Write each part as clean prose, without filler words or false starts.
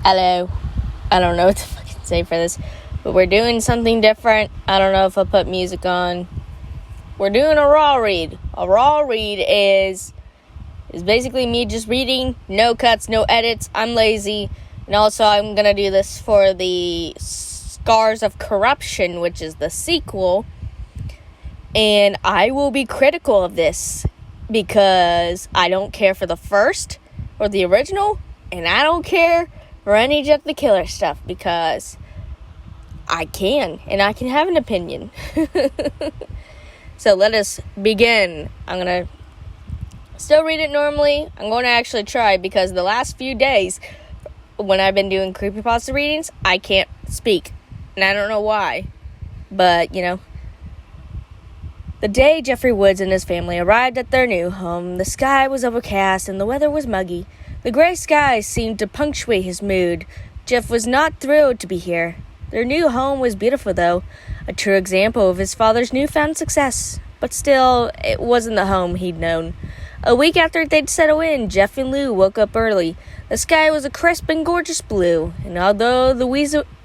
Hello. I don't know what to fucking say for this, but we're doing something different. I don't know if I'll put music on. We're doing a raw read. A raw read is basically me just reading, no cuts, no edits. I'm lazy, and also I'm gonna do this for the Scars of Corruption, which is the sequel, and I will be critical of this because I don't care for the first or the original, and I don't care for any Jeff the Killer stuff because I can, and I can have an opinion. So let us begin. I'm going to still read it normally. I'm going to actually try because the last few days when I've been doing creepypasta readings, I can't speak. And I don't know why. But, you know. The day Jeffrey Woods and his family arrived at their new home, the sky was overcast and the weather was muggy. The gray skies seemed to punctuate his mood. Jeff was not thrilled to be here. Their new home was beautiful, though, a true example of his father's newfound success. But still, it wasn't the home he'd known. A week after they'd settled in, Jeff and Lou woke up early. The sky was a crisp and gorgeous blue, and although the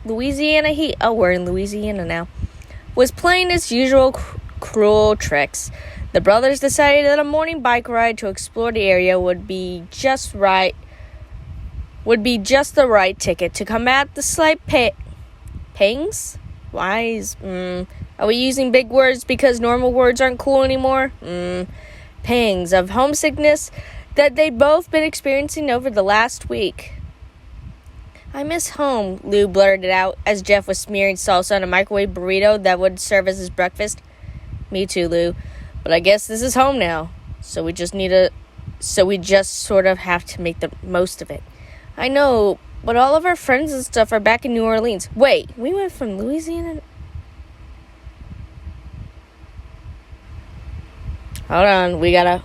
Louisiana heat, we're in Louisiana now, was playing its usual cruel tricks, the brothers decided that a morning bike ride to explore the area would be just the right ticket to combat the slight pangs? Are we using big words because normal words aren't cool anymore? Pangs of homesickness that they'd both been experiencing over the last week. I miss home, Lou blurted out as Jeff was smearing salsa on a microwave burrito that would serve as his breakfast. Me too, Lou. But I guess this is home now. So we just sort of have to make the most of it. I know, but all of our friends and stuff are back in New Orleans. Wait, we went from Louisiana? Hold on, we gotta.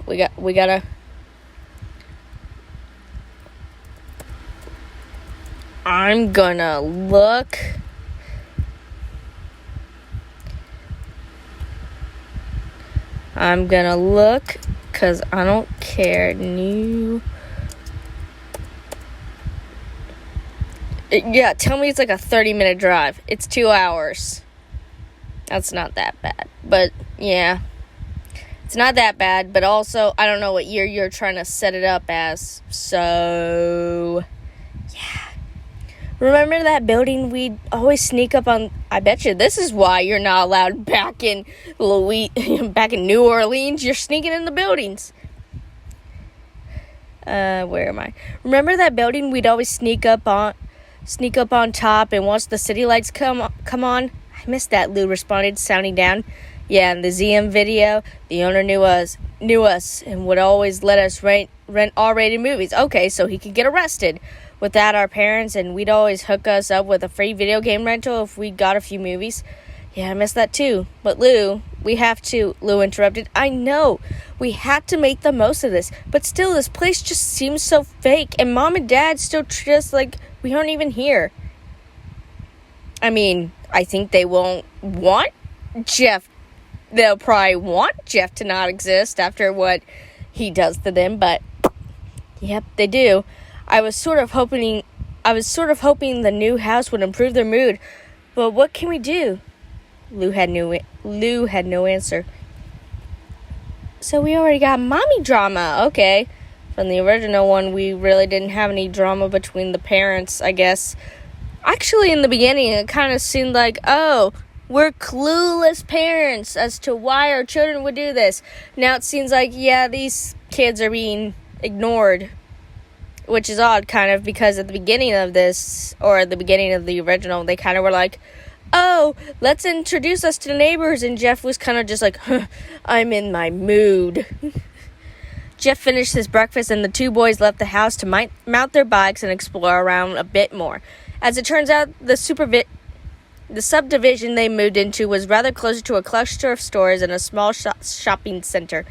I'm gonna look. Because I don't care. Tell me it's like a 30-minute drive. It's 2 hours. That's not that bad. But, yeah. It's not that bad, but also, I don't know what year you're trying to set it up as. So, yeah. Remember that building we'd always sneak up on? I bet you this is why you're not allowed back in New Orleans. You're sneaking in the buildings. Where am I? Remember that building we'd always sneak up on top and watch the city lights come on? I missed that, Lou responded, sounding down. Yeah, in the ZM video, the owner knew us and would always let us rent R-rated movies. Okay, so he could get arrested without our parents, and we'd always hook us up with a free video game rental if we got a few movies. Yeah, I missed that too. But Lou interrupted. I know, we have to make the most of this, but still, this place just seems so fake, and Mom and Dad still treat us like we aren't even here. I mean, I think they won't want Jeff. They'll probably want Jeff to not exist after what he does to them, but yep, they do. I was sort of hoping the new house would improve their mood, but what can we do? Lou had no answer. So we already got mommy drama, okay. From the original one, we really didn't have any drama between the parents, I guess. Actually, in the beginning, it kind of seemed like, we're clueless parents as to why our children would do this. Now it seems like, these kids are being ignored. Which is odd, kind of, because at the beginning of this, or at the beginning of the original, they kind of were like, let's introduce us to the neighbors, and Jeff was kind of just like, I'm in my mood. Jeff finished his breakfast, and the two boys left the house to mount their bikes and explore around a bit more. As it turns out, the subdivision they moved into was rather closer to a cluster of stores and a small shopping center.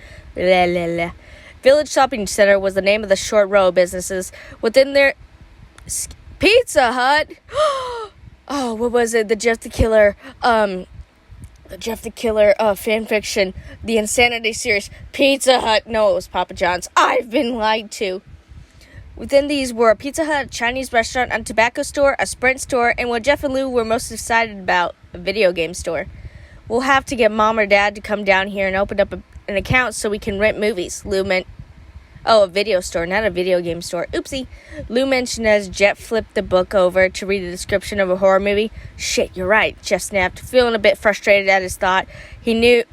Village Shopping Center was the name of the short row of businesses within their Pizza Hut. What was it? The Jeff the Killer fan fiction, the Insanity series. Pizza Hut. No, it was Papa John's. I've been lied to. Within these were a Pizza Hut, a Chinese restaurant, a tobacco store, a Sprint store, and what Jeff and Lou were most excited about, a video game store. We'll have to get Mom or Dad to come down here and open up an account so we can rent movies, Lou meant. Oh, a video store, not a video game store. Oopsie. Lou mentioned as Jeff flipped the book over to read a description of a horror movie. Shit, you're right, Jeff snapped, feeling a bit frustrated at his thought. He knew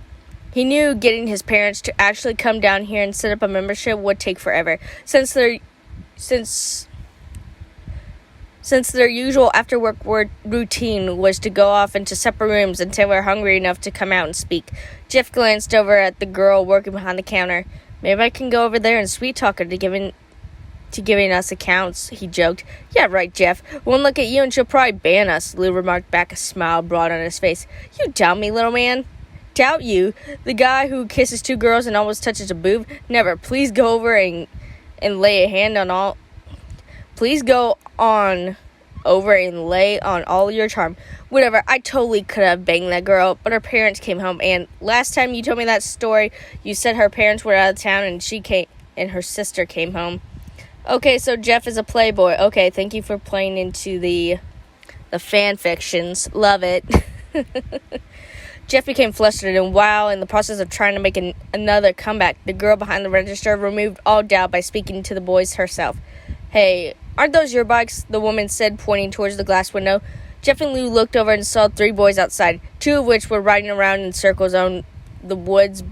getting his parents to actually come down here and set up a membership would take forever, since their usual after-work routine was to go off into separate rooms until they were hungry enough to come out and speak. Jeff glanced over at the girl working behind the counter. Maybe I can go over there and sweet-talk her to giving us accounts, he joked. Yeah, right, Jeff. One look at you and she'll probably ban us, Lou remarked back, a smile broad on his face. You doubt me, little man? Doubt you? The guy who kisses two girls and almost touches a boob? Never. Please go over and lay a hand on all... Please go on over and lay on all your charm. Whatever, I totally could have banged that girl, but her parents came home, and last time you told me that story, you said her parents were out of town and her sister came home. Okay, so Jeff is a playboy. Okay, thank you for playing into the fan fictions. Love it. Jeff became flustered, and while in the process of trying to make another comeback, the girl behind the register removed all doubt by speaking to the boys herself. Hey, aren't those your bikes? The woman said, pointing towards the glass window. Jeff and Lou looked over and saw three boys outside, two of which were riding around in circles on the Woods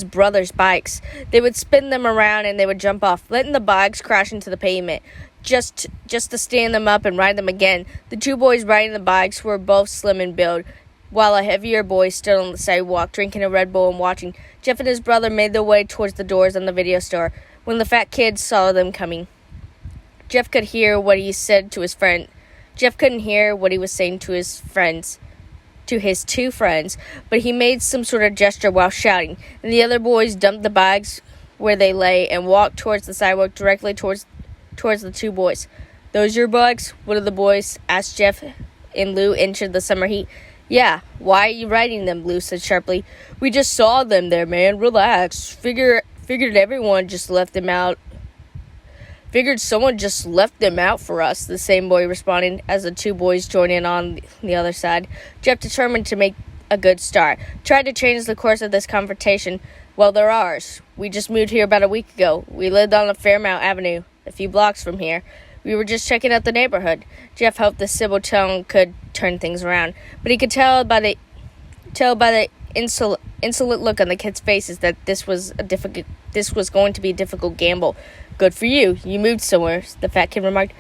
brothers' bikes. They would spin them around and they would jump off, letting the bikes crash into the pavement, just to stand them up and ride them again. The two boys riding the bikes were both slim in build, while a heavier boy stood on the sidewalk, drinking a Red Bull and watching. Jeff and his brother made their way towards the doors on the video store when the fat kid saw them coming. Jeff could hear what he said to his friend. Jeff couldn't hear what he was saying to his two friends, but he made some sort of gesture while shouting, and the other boys dumped the bags where they lay and walked towards the sidewalk directly towards the two boys. Those your bugs? One of the boys asked Jeff, and Lou entered the summer heat. Yeah, why are you riding them? Lou said sharply. We just saw them there, man. Relax. Figured everyone just left them out. Figured someone just left them out for us, the same boy responded as the two boys joined in on the other side. Jeff, determined to make a good start, tried to change the course of this confrontation. Well, they're ours. We just moved here about a week ago. We lived on Fairmount Avenue, a few blocks from here. We were just checking out the neighborhood. Jeff hoped the civil tone could turn things around, but he could tell by the insolent look on the kids' faces that this was going to be a difficult gamble. Good for you. You moved somewhere, the fat kid remarked.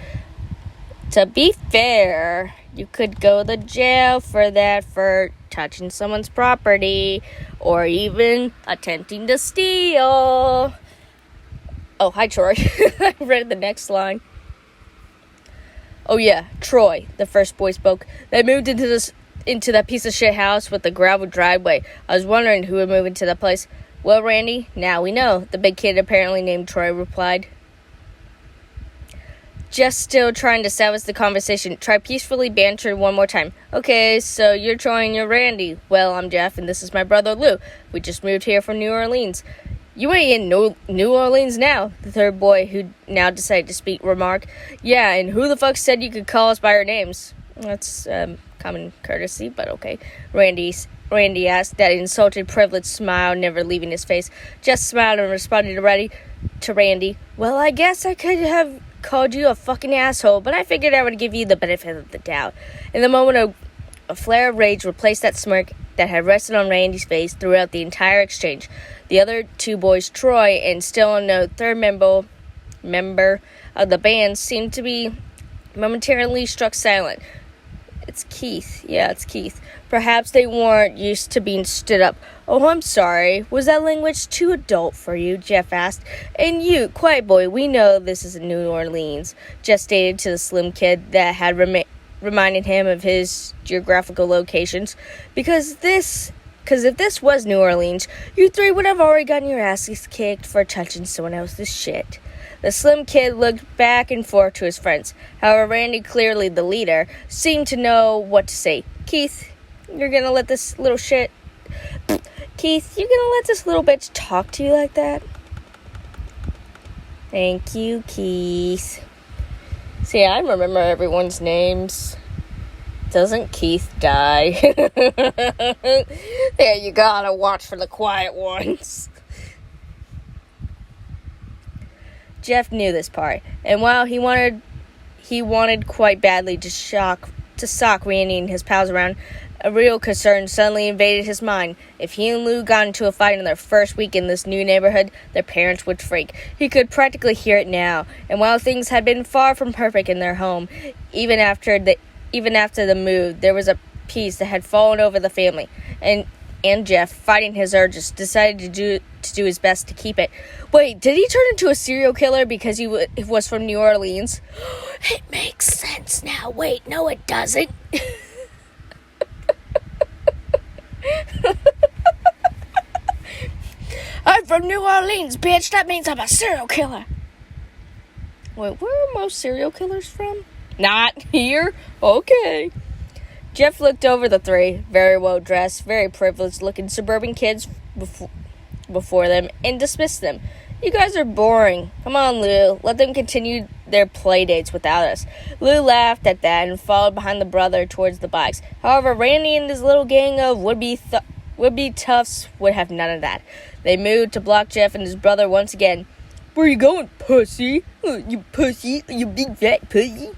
To be fair, you could go to jail for that, for touching someone's property, or even attempting to steal. Oh, hi, Troy. I read the next line. Oh, yeah, Troy, the first boy spoke. They moved into that piece of shit house with the gravel driveway. I was wondering who would move into that place. Well, Randy, now we know, the big kid apparently named Troy replied. Just still trying to salvage the conversation. Try peacefully banter one more time. Okay, so you're Troy and you're Randy. Well, I'm Jeff and this is my brother Lou. We just moved here from New Orleans. You ain't in New Orleans now, the third boy, who now decided to speak, remarked. Yeah, and who the fuck said you could call us by our names? That's common courtesy, but okay. Randy asked, that insulted, privileged smile never leaving his face. Just smiled and responded to Randy. Well, I guess I could have called you a fucking asshole, but I figured I would give you the benefit of the doubt. In the moment, a flare of rage replaced that smirk that had rested on Randy's face throughout the entire exchange. The other two boys, Troy and still no third member of the band, seemed to be momentarily struck silent. It's Keith. Yeah, it's Keith. Perhaps they weren't used to being stood up. Oh, I'm sorry. Was that language too adult for you? Jeff asked. And you, quiet boy, we know this is New Orleans, Jeff stated to the slim kid that had reminded him of his geographical locations. Because if this was New Orleans, you three would have already gotten your asses kicked for touching someone else's shit. The slim kid looked back and forth to his friends. However, Randy, clearly the leader, seemed to know what to say. Keith, you're gonna let this little bitch talk to you like that? Thank you, Keith. See, I remember everyone's names. Doesn't Keith die? There, you gotta watch for the quiet ones. Jeff knew this part, and while he wanted quite badly to sock Randy and his pals around, a real concern suddenly invaded his mind. If he and Lou got into a fight in their first week in this new neighborhood, their parents would freak. He could practically hear it now, and while things had been far from perfect in their home, even after the move, there was a peace that had fallen over the family, and Jeff, fighting his urges, decided to do his best to keep it. Wait, did he turn into a serial killer because he was from New Orleans? It makes sense now. Wait, no it doesn't. I'm from New Orleans, bitch. That means I'm a serial killer. Wait, where are most serial killers from? Not here? Okay. Jeff looked over the three, very well-dressed, very privileged-looking suburban kids before them, and dismissed them. You guys are boring. Come on, Lou. Let them continue their play dates without us. Lou laughed at that and followed behind the brother towards the bikes. However, Randy and his little gang of would-be toughs would have none of that. They moved to block Jeff and his brother once again. Where you going, pussy? You pussy, you big fat pussy.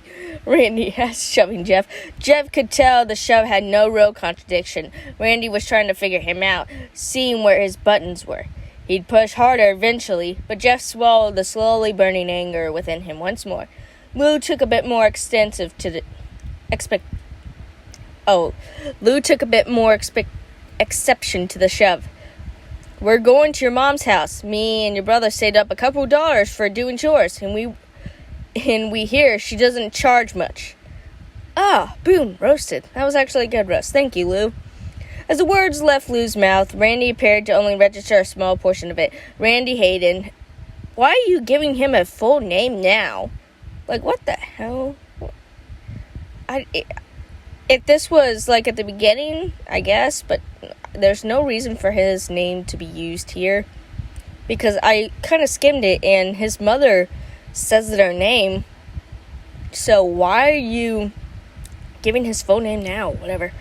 Randy asked, shoving Jeff. Jeff could tell the shove had no real contradiction. Randy was trying to figure him out, seeing where his buttons were. He'd push harder eventually, but Jeff swallowed the slowly burning anger within him once more. Lou took a bit more exception to the shove. We're going to your mom's house. Me and your brother saved up a couple $2 for doing chores, and we hear she doesn't charge much. Ah, boom, roasted. That was actually a good roast. Thank you, Lou. As the words left Lou's mouth, Randy appeared to only register a small portion of it. Randy Hayden. Why are you giving him a full name now? Like, what the hell? If this was, like, at the beginning, I guess, but there's no reason for his name to be used here. Because I kind of skimmed it, and his mother says their name. So why are you giving his full name now? Whatever.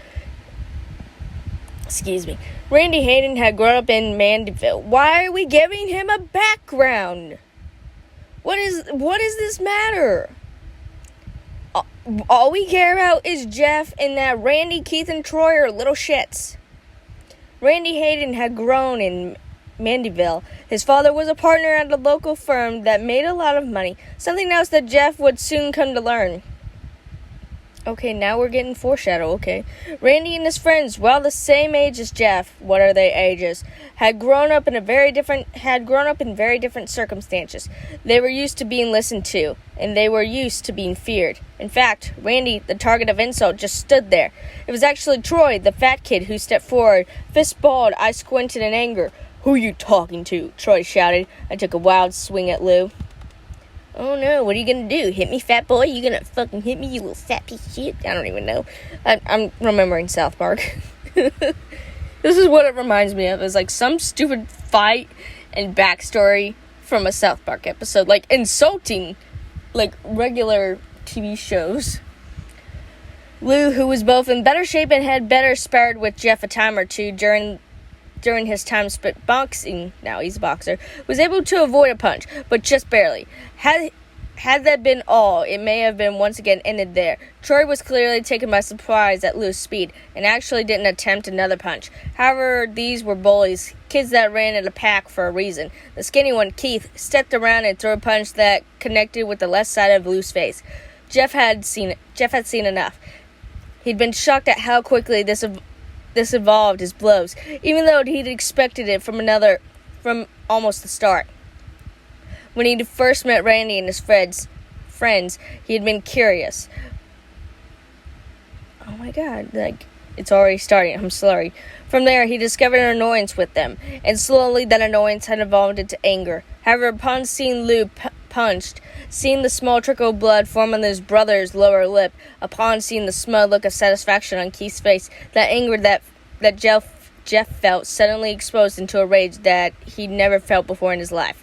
Excuse me. Randy Hayden had grown up in Mandeville. Why are we giving him a background? What does this matter? All we care about is Jeff and that Randy, Keith, and Troy are little shits. Randy Hayden had grown in Mandeville. His father was a partner at a local firm that made a lot of money. Something else that Jeff would soon come to learn. Okay, now we're getting foreshadow, okay. Randy and his friends, while the same age as Jeff, what are their ages, had grown up in very different circumstances. They were used to being listened to, and they were used to being feared. In fact, Randy, the target of insult, just stood there. It was actually Troy, the fat kid, who stepped forward. Fist balled, eyes squinted in anger. Who you talking to? Troy shouted. I took a wild swing at Lou. Oh no, what are you gonna do? Hit me, fat boy? You gonna fucking hit me, you little fat piece of shit? I don't even know. I'm remembering South Park. This is what it reminds me of. It's like some stupid fight and backstory from a South Park episode. Like insulting, like regular TV shows. Lou, who was both in better shape and had better sparred with Jeff a time or two during his time spent boxing, now he's a boxer, was able to avoid a punch, but just barely. Had that been all, it may have been once again ended there. Troy was clearly taken by surprise at Lou's speed, and actually didn't attempt another punch. However, these were bullies, kids that ran in a pack for a reason. The skinny one, Keith, stepped around and threw a punch that connected with the left side of Lou's face. Jeff had seen enough. He'd been shocked at how quickly this evolved his blows, even though he'd expected it from almost the start. When he'd first met Randy and his friends, he had been curious. Oh my god, like, it's already starting, I'm sorry. From there, he discovered an annoyance with them, and slowly that annoyance had evolved into anger. However, upon seeing Lou punched, seeing the small trickle of blood form on his brother's lower lip, upon seeing the smug look of satisfaction on Keith's face, that anger that Jeff felt suddenly exposed into a rage that he'd never felt before in his life.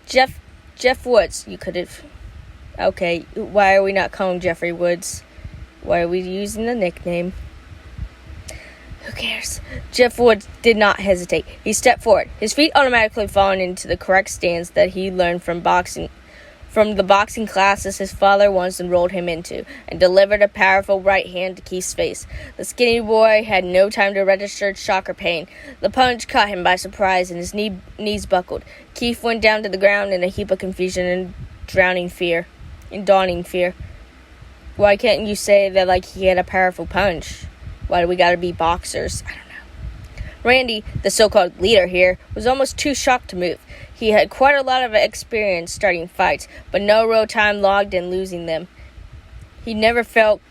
Jeff Jeff Woods, you could have... Okay, why are we not calling Jeffrey Woods? Why are we using the nickname? Who cares? Jeff Woods did not hesitate. He stepped forward, his feet automatically falling into the correct stance that he learned from the boxing classes his father once enrolled him into, and delivered a powerful right hand to Keith's face. The skinny boy had no time to register shock or pain. The punch caught him by surprise, and his knees buckled. Keith went down to the ground in a heap of confusion and dawning fear. Why can't you say that like he had a powerful punch? Why do we gotta be boxers? I don't know. Randy, the so-called leader here, was almost too shocked to move. He had quite a lot of experience starting fights, but no real time logged in losing them. He never felt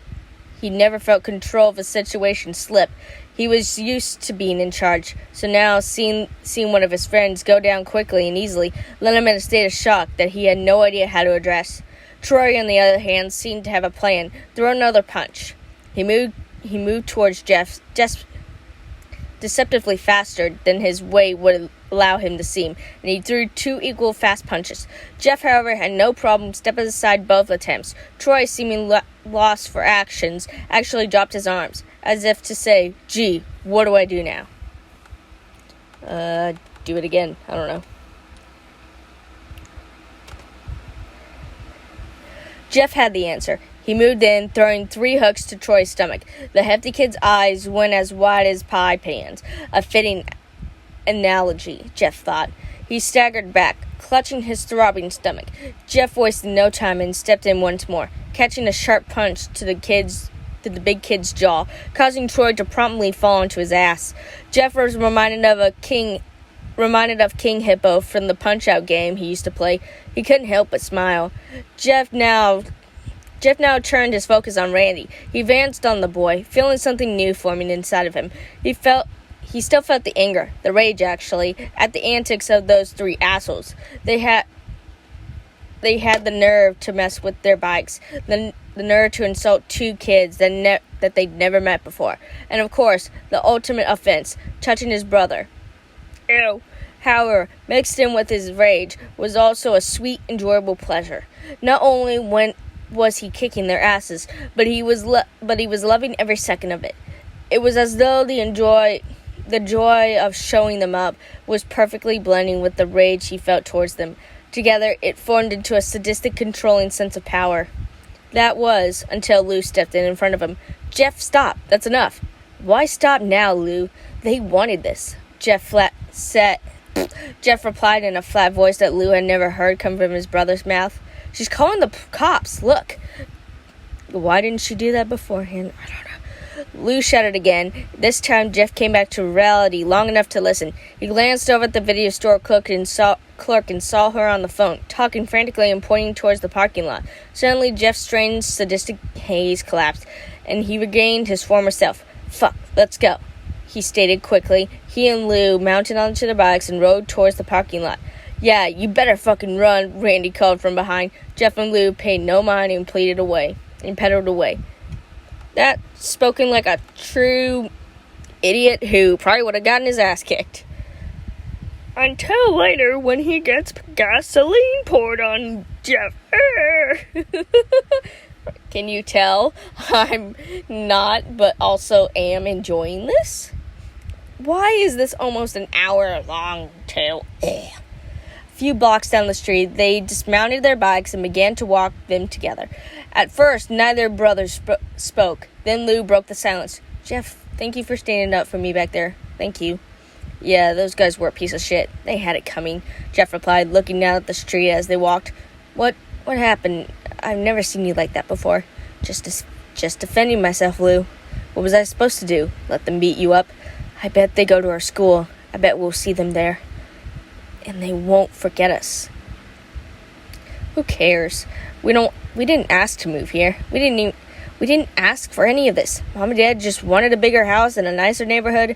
control of a situation slip. He was used to being in charge, so now seeing one of his friends go down quickly and easily left him in a state of shock that he had no idea how to address. Troy, on the other hand, seemed to have a plan. Throw another punch. He moved towards Jeff, deceptively faster than his weight would allow him to seem, and he threw two equal fast punches. Jeff, however, had no problem stepping aside both attempts. Troy, seeming lost for actions, actually dropped his arms, as if to say, gee, what do I do now? Do it again. I don't know. Jeff had the answer. He moved in, throwing 3 hooks to Troy's stomach. The hefty kid's eyes went as wide as pie pans. A fitting analogy, Jeff thought. He staggered back, clutching his throbbing stomach. Jeff wasted no time and stepped in once more, catching a sharp punch to the big kid's jaw, causing Troy to promptly fall onto his ass. Jeff was reminded of King Hippo from the Punch-Out game he used to play. He couldn't help but smile. Jeff now turned his focus on Randy. He advanced on the boy, feeling something new forming inside of him. He still felt the anger, the rage actually, at the antics of those 3 assholes. They had the nerve to mess with their bikes, the nerve to insult 2 kids that they'd never met before, and of course, the ultimate offense, touching his brother. Ew. However, mixed in with his rage was also a sweet, enjoyable pleasure. Not only was he kicking their asses, but he was loving every second of it. It was as though the joy of showing them up was perfectly blending with the rage he felt towards them. Together, it formed into a sadistic, controlling sense of power. That was until Lou stepped in front of him. Jeff, stop. That's enough. Why stop now, Lou? They wanted this. Jeff replied in a flat voice that Lou had never heard come from his brother's mouth. She's calling the cops. Look. Why didn't she do that beforehand? I don't know. Lou shouted again. This time, Jeff came back to reality long enough to listen. He glanced over at the video store clerk and saw her on the phone, talking frantically and pointing towards the parking lot. Suddenly, Jeff's strange, sadistic haze collapsed, and he regained his former self. Fuck, let's go, he stated quickly. He and Lou mounted onto their bikes and rode towards the parking lot. Yeah, you better fucking run, Randy called from behind. Jeff and Lou paid no mind and pedaled away. That spoken like a true idiot who probably would have gotten his ass kicked. Until later when he gets gasoline poured on Jeff. Can you tell I'm not, but also am enjoying this? Why is this almost an hour long tale? A few blocks down the street, they dismounted their bikes and began to walk them together. At first, neither brother spoke. Then Lou broke the silence. Jeff, thank you for standing up for me back there. Thank you. Yeah, those guys were a piece of shit. They had it coming, Jeff replied, looking down at the street as they walked. What happened? I've never seen you like that before. Just defending myself, Lou. What was I supposed to do? Let them beat you up? I bet they go to our school. I bet we'll see them there. And they won't forget us. Who cares? We didn't ask to move here. We didn't ask for any of this. Mom and Dad just wanted a bigger house and a nicer neighborhood,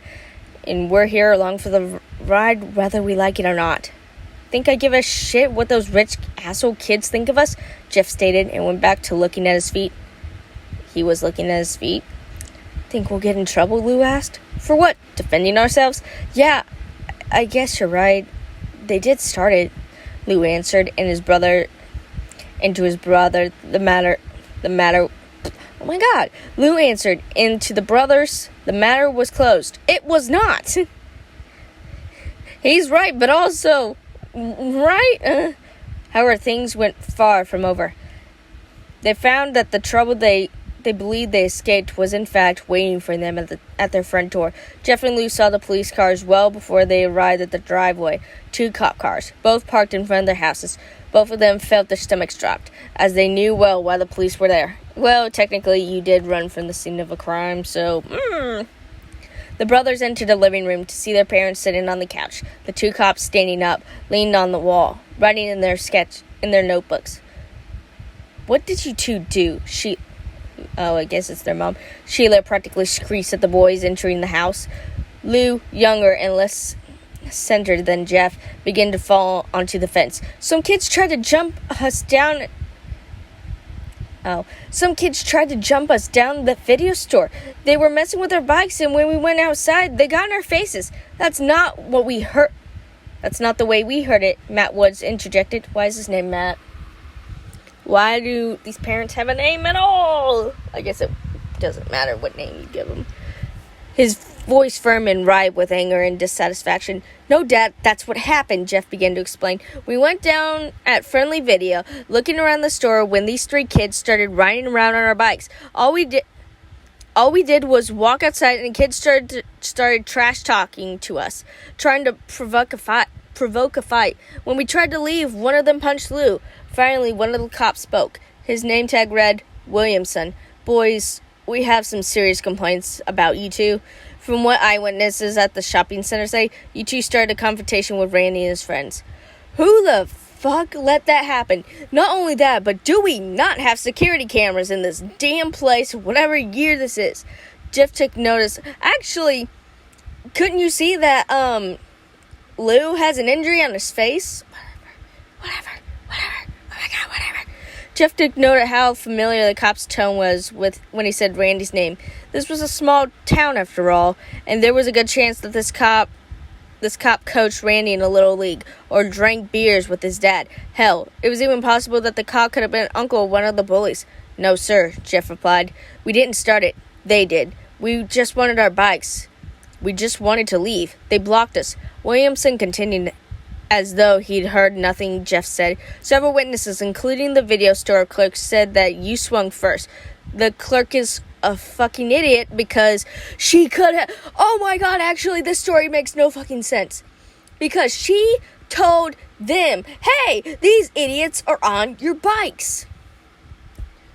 and we're here along for the ride whether we like it or not. Think I give a shit what those rich asshole kids think of us? Jeff stated and went back to looking at his feet. He was looking at his feet. Think we'll get in trouble, Lou asked. For what? Defending ourselves? Yeah, I guess you're right. They did start it. Lou answered, and his brother, the matter, oh my God. Lou answered, and to the brothers, the matter was closed. It was not. He's right, but also, right? However, things went far from over. They found that the trouble they believed they escaped was in fact waiting for them at their front door. Jeff and Lou saw the police cars well before they arrived at the driveway. 2 cop cars, both parked in front of their houses. Both of them felt their stomachs dropped, as they knew well why the police were there. Well, technically, you did run from the scene of a crime, so... The brothers entered the living room to see their parents sitting on the couch. The 2 cops standing up, leaning on the wall, writing in their notebooks. What did you 2 do? I guess it's their mom. Sheila practically screeched at the boys entering the house. Lou, younger and less centered than Jeff, began to fall onto the fence. Some kids tried to jump us down the video store. They were messing with our bikes, and when we went outside, they got in our faces. That's not what we heard. That's not the way we heard it, Matt Woods interjected. Why is his name Matt? Why do these parents have a name at all? I guess it doesn't matter what name you give them. His voice firm and ripe with anger and dissatisfaction. No, Dad, that's what happened, Jeff began to explain. We went down at Friendly Video, looking around the store when these 3 kids started riding around on our bikes. All we did was walk outside, and the kids started trash talking to us, trying to provoke a fight. When we tried to leave, one of them punched Lou. Finally, one of the cops spoke. His name tag read, Williamson. Boys, we have some serious complaints about you 2. From what eyewitnesses at the shopping center say, you 2 started a confrontation with Randy and his friends. Who the fuck let that happen? Not only that, but do we not have security cameras in this damn place, whatever year this is? Jeff took notice. Actually, couldn't you see that, Lou has an injury on his face? Whatever. Oh my God, whatever. Jeff took note of how familiar the cop's tone was when he said Randy's name. This was a small town, after all, and there was a good chance that this cop coached Randy in a little league or drank beers with his dad. Hell, it was even possible that the cop could have been uncle of one of the bullies. No, sir, Jeff replied. We didn't start it. They did. We just wanted our bikes. We just wanted to leave. They blocked us. Williamson continued as though he'd heard nothing Jeff said. Several witnesses, including the video store clerk, said that you swung first. The clerk is a fucking idiot because she could have... Oh my God, actually, this story makes no fucking sense. Because she told them, hey, these idiots are on your bikes.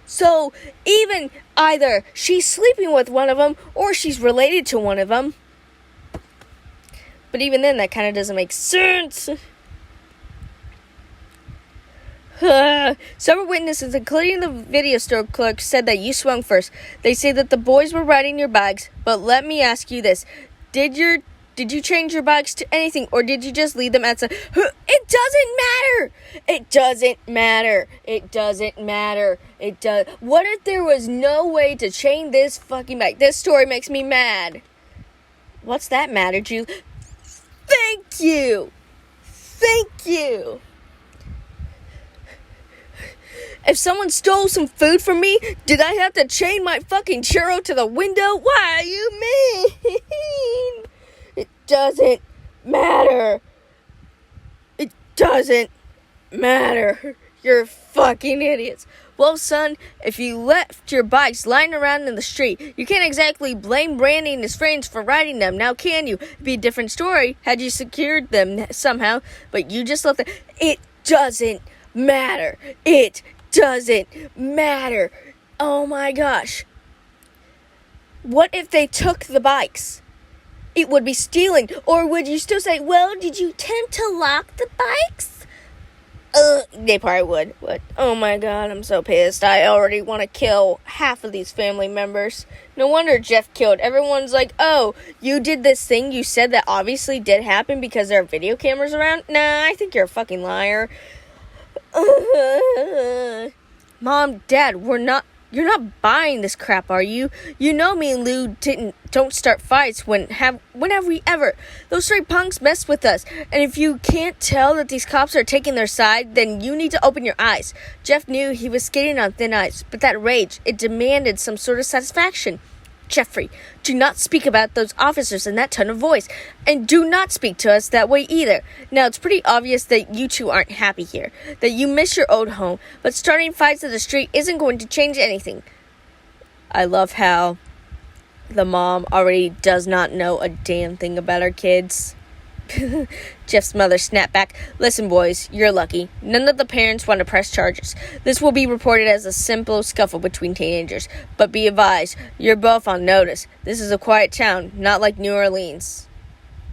So, even either she's sleeping with one of them or she's related to one of them. But even then, that kind of doesn't make sense. Several witnesses, including the video store clerk, said that you swung first. They say that the boys were riding your bikes, but let me ask you this. Did you change your bikes to anything, or did you just leave them outside? It doesn't matter! It doesn't matter! It doesn't matter! What if there was no way to change this fucking bike? This story makes me mad. What's that matter, Julie? Thank you! If someone stole some food from me, did I have to chain my fucking churro to the window? Why you mean? It doesn't matter. It doesn't matter. You're fucking idiots. Well, son, if you left your bikes lying around in the street, you can't exactly blame Randy and his friends for riding them, now can you? It'd be a different story had you secured them somehow, but you just left them. It doesn't matter. It doesn't matter. Oh my gosh. What if they took the bikes? It would be stealing. Or would you still say, well, did you tend to lock the bikes? They probably would. But, oh my God, I'm so pissed. I already want to kill half of these family members. No wonder Jeff killed. Everyone's like, oh, you did this thing you said that obviously did happen because there are video cameras around? Nah, I think you're a fucking liar. Mom, Dad, we're not You're not buying this crap, are you? You know me and Lou don't start fights whenever we ever. Those stray punks mess with us. And if you can't tell that these cops are taking their side, then you need to open your eyes. Jeff knew he was skating on thin ice, but that rage, it demanded some sort of satisfaction. Jeffrey, do not speak about those officers in that tone of voice, and do not speak to us that way either. Now, it's pretty obvious that you two aren't happy here, that you miss your old home, but starting fights in the street isn't going to change anything. I love how the mom already does not know a damn thing about her kids. Jeff's mother snapped back. Listen, boys, you're lucky. None of the parents want to press charges. This will be reported as a simple scuffle between teenagers. But be advised, you're both on notice. This is a quiet town, not like New Orleans.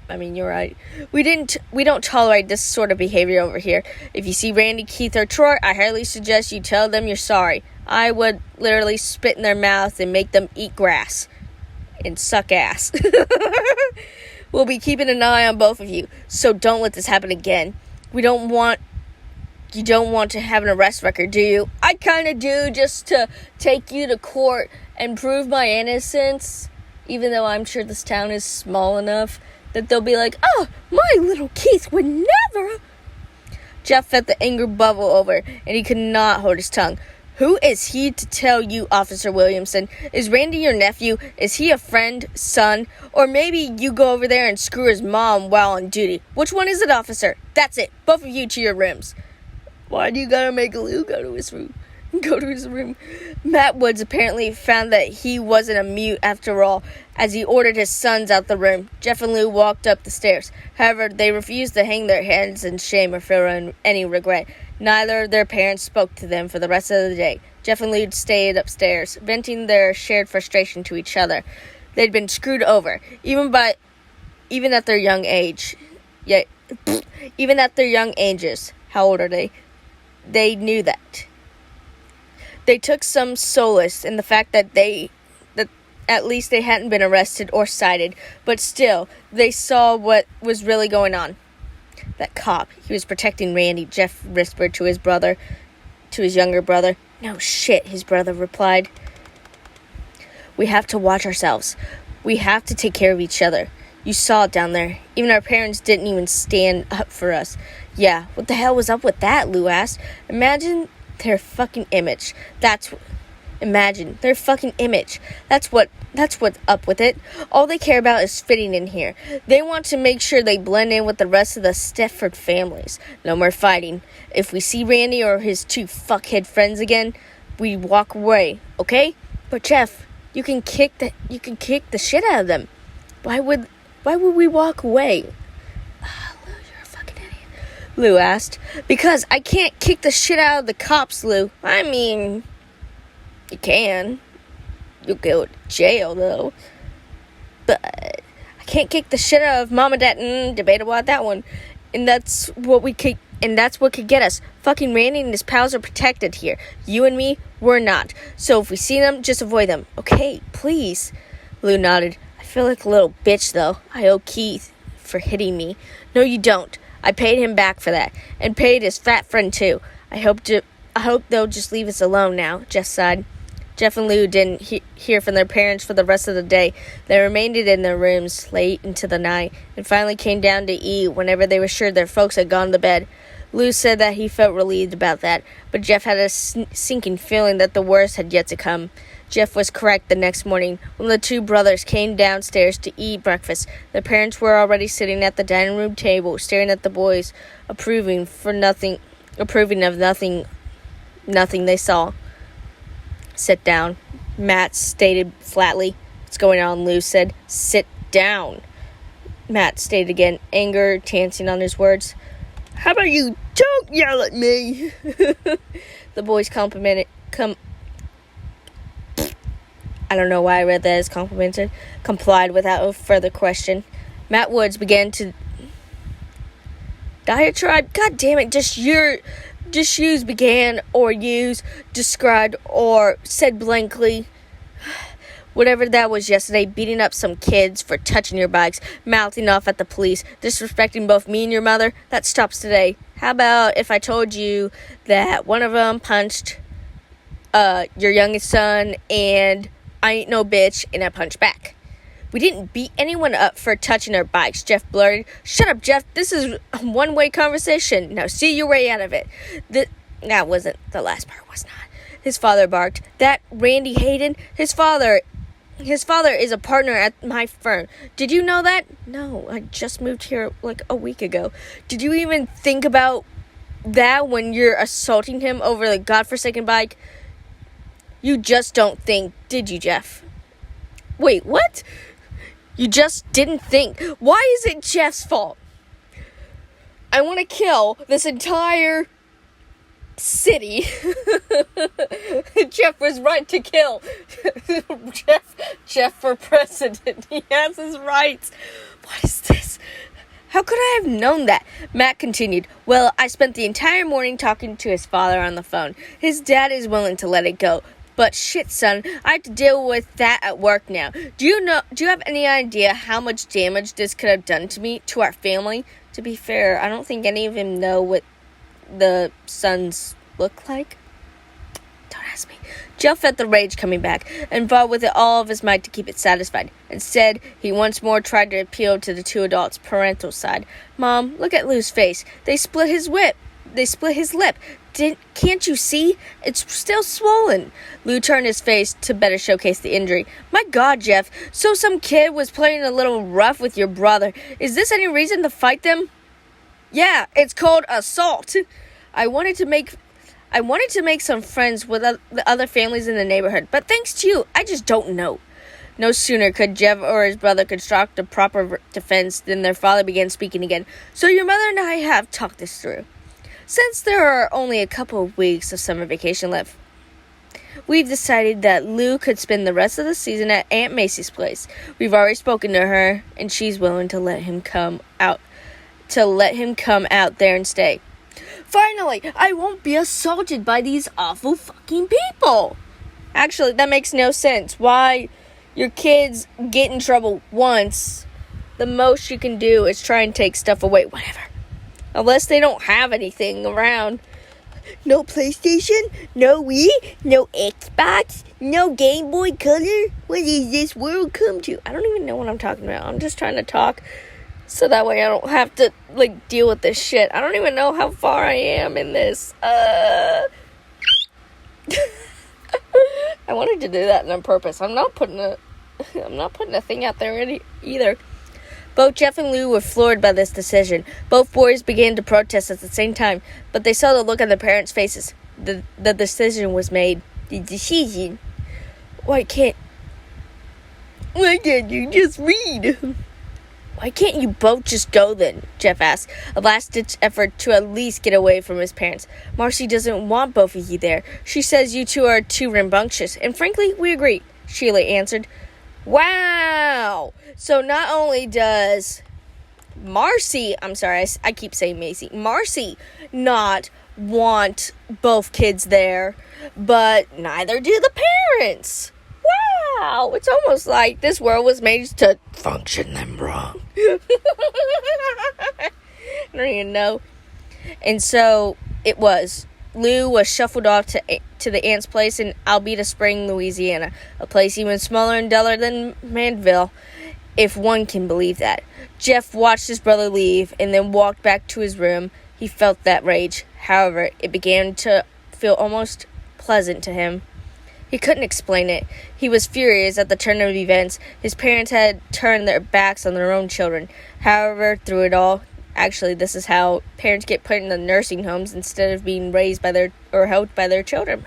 I mean, you're right. We don't tolerate this sort of behavior over here. If you see Randy, Keith, or Troy, I highly suggest you tell them you're sorry. I would literally spit in their mouth and make them eat grass. And suck ass. We'll be keeping an eye on both of you, so don't let this happen again. You don't want to have an arrest record, do you? I kind of do, just to take you to court and prove my innocence, even though I'm sure this town is small enough that they'll be like, oh, my little Keith would never. Jeff felt the anger bubble over, and he could not hold his tongue. Who is he to tell you, Officer Williamson? Is Randy your nephew? Is he a friend, son? Or maybe you go over there and screw his mom while on duty. Which one is it, officer? That's it. Both of you to your rooms. Why do you gotta make Lou go to his room? Matt Woods apparently found that he wasn't a mute after all, as he ordered his sons out the room. Jeff and Lou walked up the stairs. However, they refused to hang their heads in shame or feel any regret. Neither of their parents spoke to them for the rest of the day. Jeff and Lou stayed upstairs, venting their shared frustration to each other. They'd been screwed over, even at their young age. Even at their young ages. How old are they? They knew that. They took some solace in the fact that at least they hadn't been arrested or cited, but still, they saw what was really going on. That cop, he was protecting Randy, Jeff whispered to his younger brother. No shit, his brother replied. We have to watch ourselves. We have to take care of each other. You saw it down there. Even our parents didn't even stand up for us. Yeah, what the hell was up with that, Lou asked. Imagine their fucking image. That's what's up with it. All they care about is fitting in here. They want to make sure they blend in with the rest of the Stefford families. No more fighting. If we see Randy or his two fuckhead friends again, we walk away, okay? But Jeff, you can kick the shit out of them. Why would we walk away? Lou, you're a fucking idiot. Lou asked. Because I can't kick the shit out of the cops, Lou. I mean, you can. You'll go to jail, though. But I can't kick the shit out of Mom and Dad. Debatable about that one. And that's what could get us. Fucking Randy and his pals are protected here. You and me, we're not. So if we see them, just avoid them. Okay, please. Lou nodded. I feel like a little bitch, though. I owe Keith for hitting me. No, you don't. I paid him back for that. And paid his fat friend, too. I hope they'll just leave us alone now, Jeff sighed. Jeff and Lou didn't hear from their parents for the rest of the day. They remained in their rooms late into the night and finally came down to eat whenever they were sure their folks had gone to bed. Lou said that he felt relieved about that, but Jeff had a sinking feeling that the worst had yet to come. Jeff was correct the next morning. When the two brothers came downstairs to eat breakfast, their parents were already sitting at the dining room table, staring at the boys, approving of nothing they saw. Sit down, Matt stated flatly. What's going on, Lou said. Sit down, Matt stated again, anger dancing on his words. How about you don't yell at me? The boys complied without further question. Matt Woods began to diatribe. God damn it, just use began or use, described or said blankly. Whatever that was yesterday, beating up some kids for touching your bikes, mouthing off at the police, disrespecting both me and your mother, that stops today. How about if I told you that one of them punched your youngest son, and I ain't no bitch, and I punched back. We didn't beat anyone up for touching our bikes, Jeff blurted. Shut up, Jeff. This is a one-way conversation. Now see your way out of it. That wasn't the last part, was not. His father barked. That Randy Hayden, his father is a partner at my firm. Did you know that? No, I just moved here like a week ago. Did you even think about that when you're assaulting him over the godforsaken bike? You just don't think, did you, Jeff? Wait, what? You just didn't think. Why is it Jeff's fault? I want to kill this entire city. Jeff was right to kill. Jeff for president. He has his rights. What is this? How could I have known that? Matt continued. Well, I spent the entire morning talking to his father on the phone. His dad is willing to let it go. But shit, son, I have to deal with that at work now. Do you have any idea how much damage this could have done to me, to our family? To be fair, I don't think any of them know what the sons look like. Don't ask me. Jeff felt the rage coming back and fought with it all of his might to keep it satisfied. Instead, he once more tried to appeal to the two adults' parental side. Mom, look at Lou's face. They split his lip. Can't you see? It's still swollen. Lou turned his face to better showcase the injury. My God, Jeff. So some kid was playing a little rough with your brother. Is this any reason to fight them? Yeah, it's called assault. I wanted to make some friends with the other families in the neighborhood, but thanks to you, I just don't know. No sooner could Jeff or his brother construct a proper defense than their father began speaking again. So your mother and I have talked this through. Since there are only a couple of weeks of summer vacation left, we've decided that Lou could spend the rest of the season at Aunt Macy's place. We've already spoken to her, and she's willing to let him come out there and stay. Finally, I won't be assaulted by these awful fucking people. Actually, that makes no sense. Why your kids get in trouble once, the most you can do is try and take stuff away. Whatever. Unless they don't have anything around. No PlayStation, no Wii, no Xbox, no Game Boy Color. What is this world come to? I don't even know what I'm talking about. I'm just trying to talk so that way I don't have to, deal with this shit. I don't even know how far I am in this. I wanted to do that on purpose. I'm not putting a thing out there either. Both Jeff and Lou were floored by this decision. Both boys began to protest at the same time, but they saw the look on their parents' faces. The decision was made. The decision? Why can't you just read? Why can't you both just go then? Jeff asked, a last-ditch effort to at least get away from his parents. Marcy doesn't want both of you there. She says you two are too rambunctious, and frankly, we agree, Sheila answered. Wow! So not only does Marcy, I keep saying Macy, Marcy not want both kids there, but neither do the parents. Wow! It's almost like this world was made to function them wrong. I don't even know. And so it was. Lou was shuffled off to the aunt's place in Alberta Spring, Louisiana, a place even smaller and duller than Manville, if one can believe that. Jeff watched his brother leave and then walked back to his room. He felt that rage. However, it began to feel almost pleasant to him. He couldn't explain it. He was furious at the turn of events. His parents had turned their backs on their own children. However, through it all, actually, this is how parents get put in the nursing homes instead of being raised by or helped by their children,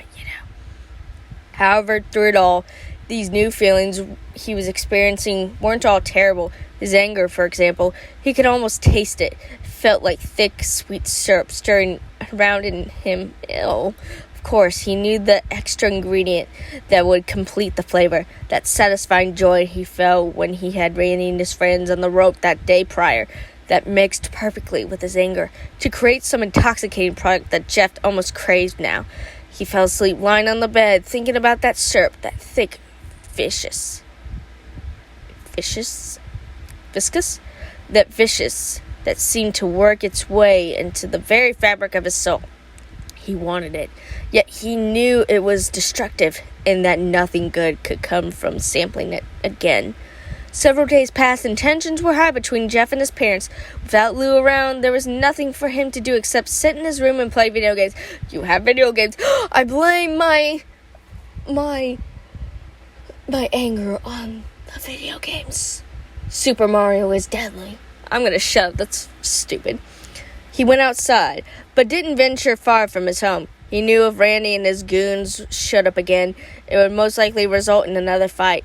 However, through it all, these new feelings he was experiencing weren't all terrible. His anger, for example, he could almost taste it. It felt like thick, sweet syrup stirring around in him. Ew. Of course, he knew the extra ingredient that would complete the flavor, that satisfying joy he felt when he had Randy and his friends on the rope that day prior. That mixed perfectly with his anger to create some intoxicating product that Jeff almost craved now. He fell asleep lying on the bed, thinking about that syrup, that thick, viscous, that seemed to work its way into the very fabric of his soul. He wanted it. Yet he knew it was destructive and that nothing good could come from sampling it again. Several days passed and tensions were high between Jeff and his parents. Without Lou around, there was nothing for him to do except sit in his room and play video games. You have video games. I blame my anger on the video games. Super Mario is deadly. I'm gonna shut up. That's stupid. He went outside, but didn't venture far from his home. He knew if Randy and his goons showed up again, it would most likely result in another fight.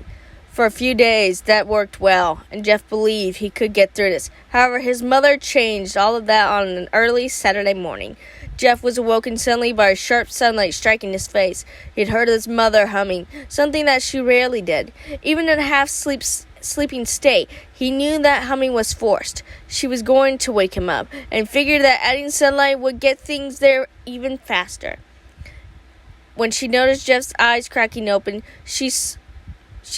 For a few days, that worked well, and Jeff believed he could get through this. However, his mother changed all of that on an early Saturday morning. Jeff was awoken suddenly by a sharp sunlight striking his face. He'd heard his mother humming, something that she rarely did. Even in a half-sleeping state, he knew that humming was forced. She was going to wake him up, and figured that adding sunlight would get things there even faster. When she noticed Jeff's eyes cracking open, she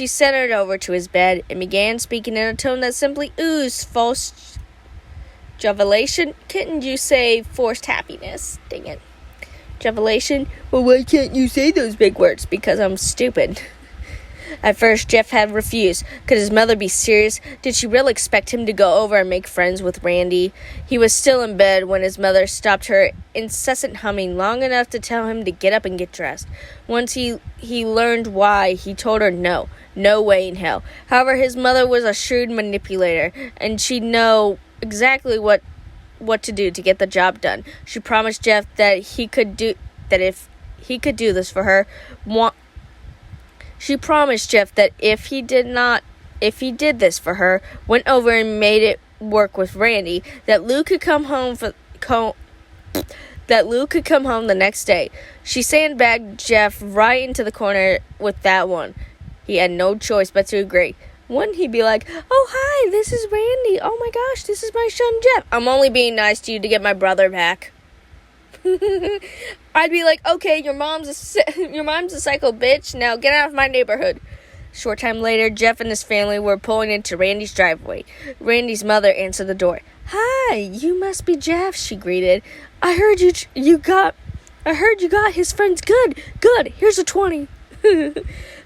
centered over to his bed and began speaking in a tone that simply oozed false jubilation. Couldn't you say forced happiness? Dang it. Jubilation? Well, why can't you say those big words? Because I'm stupid. At first, Jeff had refused. Could his mother be serious? Did she really expect him to go over and make friends with Randy? He was still in bed when his mother stopped her incessant humming long enough to tell him to get up and get dressed. Once he learned why, he told her no. No way in hell. However, his mother was a shrewd manipulator, and she'd know exactly what to do to get the job done. She promised Jeff that if he could do this for her, she promised Jeff that if he did this for her, went over and made it work with Randy, that Lou could come home the next day. She sandbagged Jeff right into the corner with that one. He had no choice but to agree. Wouldn't he be like, "Oh, hi, this is Randy. Oh my gosh, this is my son Jeff. I'm only being nice to you to get my brother back." I'd be like, "Okay, your mom's a psycho bitch. Now get out of my neighborhood." A short time later, Jeff and his family were pulling into Randy's driveway. Randy's mother answered the door. "Hi, you must be Jeff," she greeted. I heard you got his friends. Good. Here's a 20.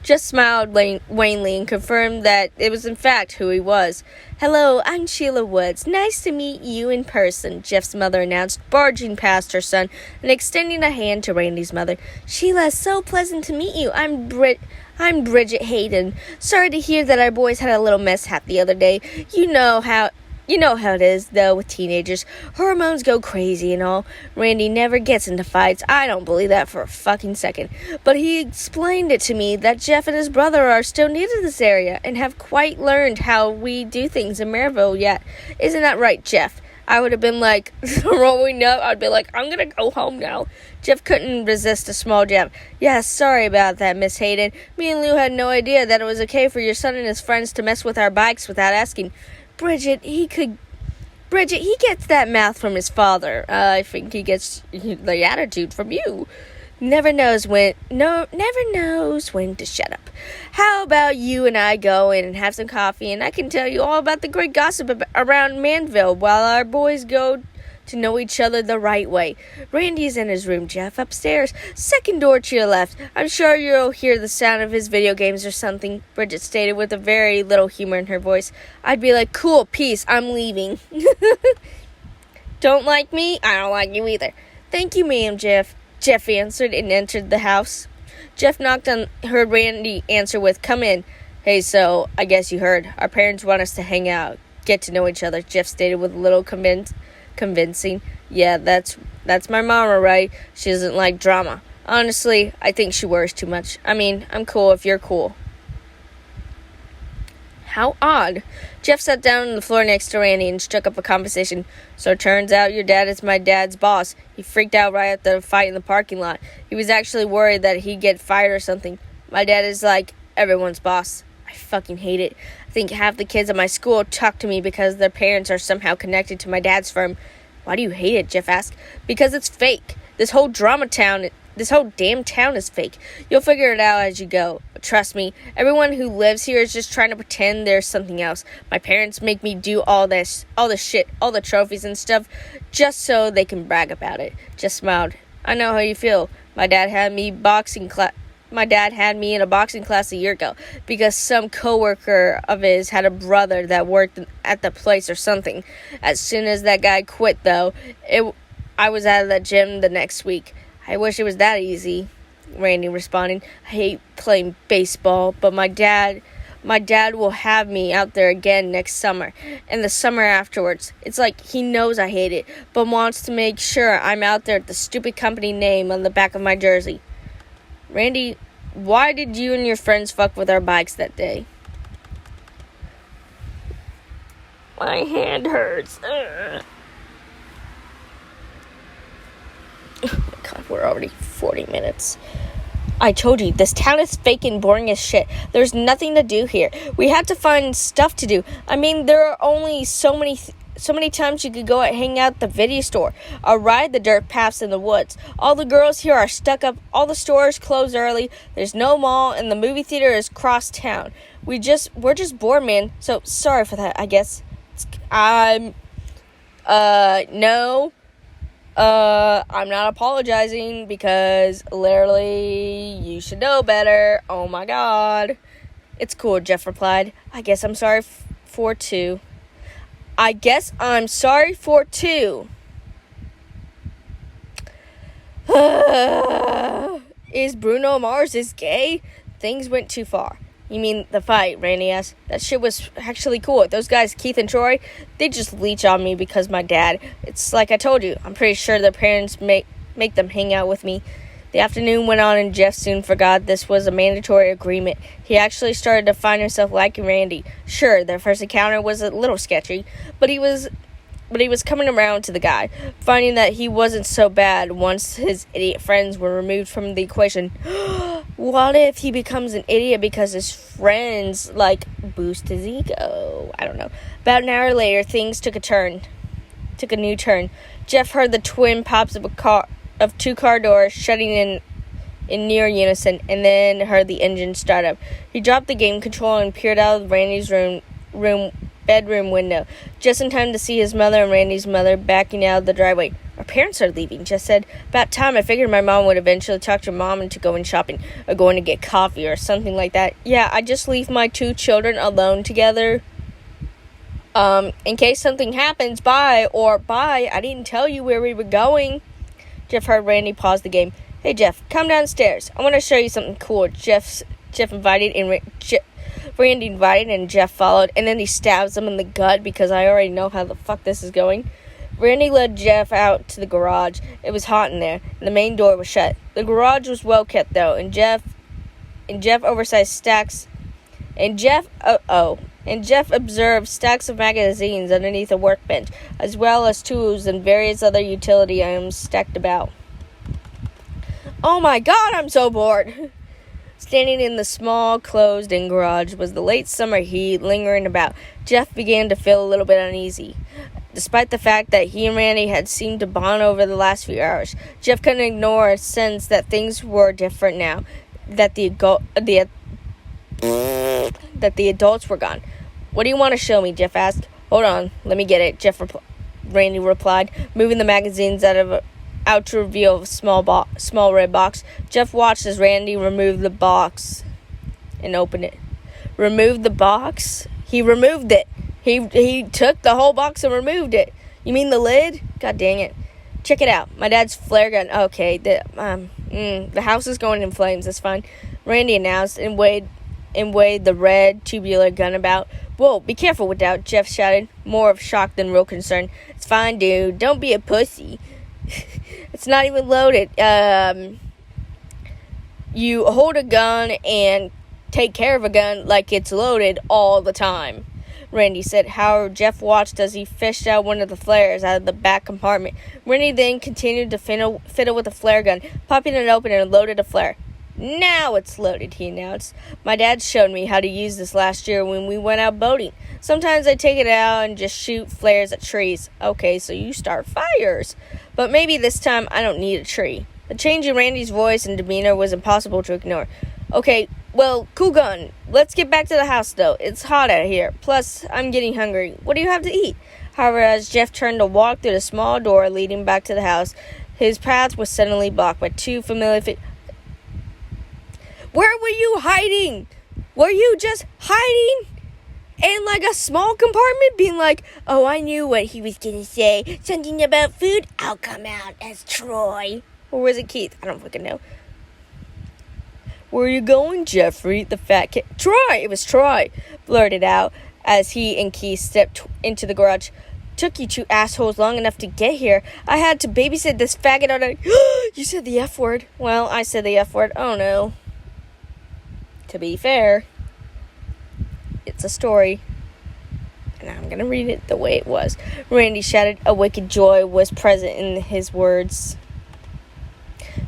Jeff smiled wanly and confirmed that it was in fact who he was. "Hello, I'm Sheila Woods. Nice to meet you in person," Jeff's mother announced, barging past her son and extending a hand to Randy's mother. "Sheila, so pleasant to meet you. I'm Bridget Hayden. Sorry to hear that our boys had a little mishap the other day. You know how it is, though, with teenagers. Hormones go crazy and all. Randy never gets into fights. I don't believe that for a fucking second. But he explained it to me that Jeff and his brother are still new to this area and have quite learned how we do things in Maryville yet. Isn't that right, Jeff?" I would have been like, rolling up. I'd be like, "I'm going to go home now." Jeff couldn't resist a small jab. "Yeah, sorry about that, Miss Hayden. Me and Lou had no idea that it was okay for your son and his friends to mess with our bikes without asking. Bridget, he gets that mouth from his father. I think he gets the attitude from you. Never knows when to shut up. How about you and I go in and have some coffee, and I can tell you all about the great gossip around Manville while our boys go to know each other the right way. Randy's in his room, Jeff, upstairs. Second door to your left. I'm sure you'll hear the sound of his video games or something," Bridget stated with a very little humor in her voice. I'd be like, "Cool, peace, I'm leaving." "Don't like me? I don't like you either." "Thank you, ma'am, Jeff," Jeff answered and entered the house. Jeff knocked and heard Randy answer with, "Come in." "Hey, so I guess you heard. Our parents want us to hang out, get to know each other," Jeff stated with a little convincing. "Yeah, that's my mama, right? She doesn't like drama. Honestly, I think she worries too much. I mean, I'm cool if you're cool." How odd. Jeff sat down on the floor next to Randy and struck up a conversation. "So it turns out your dad is my dad's boss. He freaked out right after the fight in the parking lot. He was actually worried that he'd get fired or something. My dad is like everyone's boss. I fucking hate it. I think half the kids at my school talk to me because their parents are somehow connected to my dad's firm." "Why do you hate it?" Jeff asked. "Because it's fake. This whole damn town is fake. You'll figure it out as you go. Trust me, everyone who lives here is just trying to pretend there's something else. My parents make me do all the shit, all the trophies and stuff, just so they can brag about it." Jeff smiled. "I know how you feel. My dad had me in a boxing class a year ago because some coworker of his had a brother that worked at the place or something. As soon as that guy quit, though, I was out of the gym the next week. I wish it was that easy, Randy responded. I hate playing baseball, but my dad will have me out there again next summer and the summer afterwards. It's like he knows I hate it, but wants to make sure I'm out there with the stupid company name on the back of my jersey. Randy, why did you and your friends fuck with our bikes that day? My hand hurts. Ugh. Oh my god, we're already 40 minutes. I told you, this town is fake and boring as shit. There's nothing to do here. We had to find stuff to do. I mean, there are only so many times you could go and hang out at the video store or ride the dirt paths in the woods. All the girls here are stuck up. All the stores close early. There's no mall, and the movie theater is cross town. We're just bored, man. So sorry for that, I guess. No. I'm not apologizing because literally you should know better. Oh my god. It's cool, Jeff replied. I guess I'm sorry for two. Is Bruno Mars gay? Things went too far. You mean the fight, Randy asked. That shit was actually cool. Those guys, Keith and Troy, they just leech on me because my dad. It's like I told you. I'm pretty sure their parents make them hang out with me. The afternoon went on and Jeff soon forgot this was a mandatory agreement. He actually started to find himself liking Randy. Sure, their first encounter was a little sketchy, but he was coming around to the guy, finding that he wasn't so bad once his idiot friends were removed from the equation. What if he becomes an idiot because his friends, boost his ego? I don't know. About an hour later, things took a new turn. Jeff heard the twin pops of two car doors shutting in near unison, and then heard the engine start up. He dropped the game controller and peered out of Randy's bedroom window, just in time to see his mother and Randy's mother backing out of the driveway. Our parents are leaving, Jess said. About time. I figured my mom would eventually talk to Mom into going shopping or going to get coffee or something like that. Yeah, I just leave my two children alone together. In case something happens, bye. I didn't tell you where we were going. Jeff heard Randy pause the game. Hey, Jeff, come downstairs. I want to show you something cool. Jeff invited, and Randy invited, and Jeff followed, and then he stabs him in the gut because I already know how the fuck this is going. Randy led Jeff out to the garage. It was hot in there, and the main door was shut. The garage was well kept, though, and Jeff oversized stacks. And Jeff observed stacks of magazines underneath a workbench, as well as tools and various other utility items stacked about. Oh my god, I'm so bored! Standing in the small, closed-in garage was the late summer heat lingering about. Jeff began to feel a little bit uneasy. Despite the fact that he and Randy had seemed to bond over the last few hours, Jeff couldn't ignore a sense that things were different now, that the adults were gone. What do you want to show me? Jeff asked. Hold on, let me get it, Randy replied, moving the magazines out to reveal a small red box. Jeff watched as Randy removed the box and opened it. Removed the box? He removed it. He took the whole box and removed it. You mean the lid? God dang it. Check it out. My dad's flare gun. Okay, the house is going in flames. That's fine. Randy announced and waved the red tubular gun about. Whoa, be careful with that, Jeff shouted, more of shock than real concern. It's fine, dude. Don't be a pussy. It's not even loaded. You hold a gun and take care of a gun like it's loaded all the time, Randy said. However, Jeff watched as he fished out one of the flares out of the back compartment. Randy then continued to fiddle with a flare gun, popping it open and loaded a flare. Now it's loaded, he announced. My dad showed me how to use this last year when we went out boating. Sometimes I take it out and just shoot flares at trees. Okay, so you start fires. But maybe this time I don't need a tree. The change in Randy's voice and demeanor was impossible to ignore. Okay, well, cool gun. Let's get back to the house, though. It's hot out here. Plus, I'm getting hungry. What do you have to eat? However, as Jeff turned to walk through the small door leading back to the house, His path was suddenly blocked by two familiar Where were you hiding? Were you just hiding in like a small compartment being like, oh, I knew what he was gonna say. Something about food? I'll come out as Troy. Or was it Keith? I don't fucking know. Where are you going, Jeffrey? The fat kid. Troy! It was Troy. Blurted out as he and Keith stepped into the garage. Took you two assholes long enough to get here. I had to babysit this faggot all day. You said the F word. Well, I said the F word. Oh, no. To be fair, it's a story. And I'm going to read it the way it was. Randy shouted. A wicked joy was present in his words.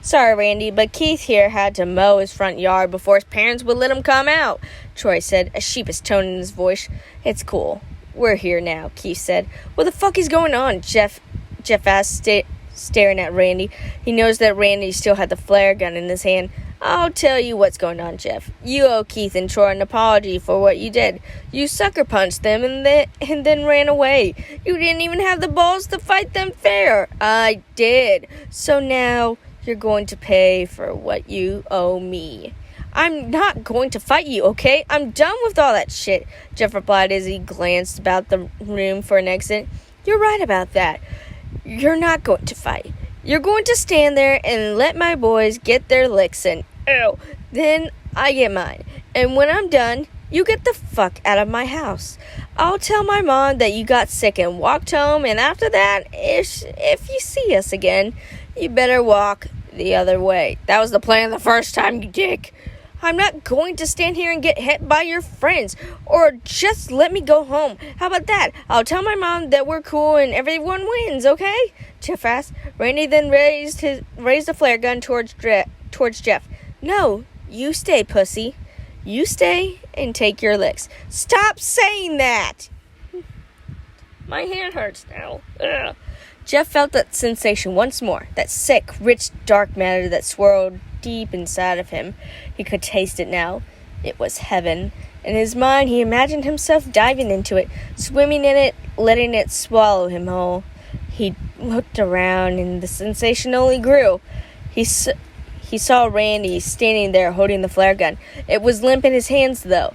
Sorry, Randy, but Keith here had to mow his front yard before his parents would let him come out, Troy said, a sheepish tone in his voice. It's cool. We're here now, Keith said. What the fuck is going on? Jeff asked, staring at Randy. He noticed that Randy still had the flare gun in his hand. I'll tell you what's going on, Jeff. You owe Keith and Troy an apology for what you did. You sucker punched them and then ran away. You didn't even have the balls to fight them fair. I did. So now you're going to pay for what you owe me. I'm not going to fight you, okay? I'm done with all that shit, Jeff replied as he glanced about the room for an exit. You're right about that. You're not going to fight. You're going to stand there and let my boys get their licks in. Ew. Then I get mine. And when I'm done, you get the fuck out of my house. I'll tell my mom that you got sick and walked home, and after that, if you see us again, you better walk the other way. That was the plan the first time, you dick. I'm not going to stand here and get hit by your friends, or just let me go home. How about that? I'll tell my mom that we're cool and everyone wins, okay? Jeff asked. Randy then raised a flare gun towards Jeff. No, you stay, pussy. You stay and take your licks. Stop saying that! My hand hurts now. Ugh. Jeff felt that sensation once more, that sick, rich, dark matter that swirled deep inside of him. He could taste it now. It was heaven. In his mind, he imagined himself diving into it, swimming in it, letting it swallow him whole. He looked around, and the sensation only grew. He saw Randy standing there holding the flare gun. It was limp in his hands, though,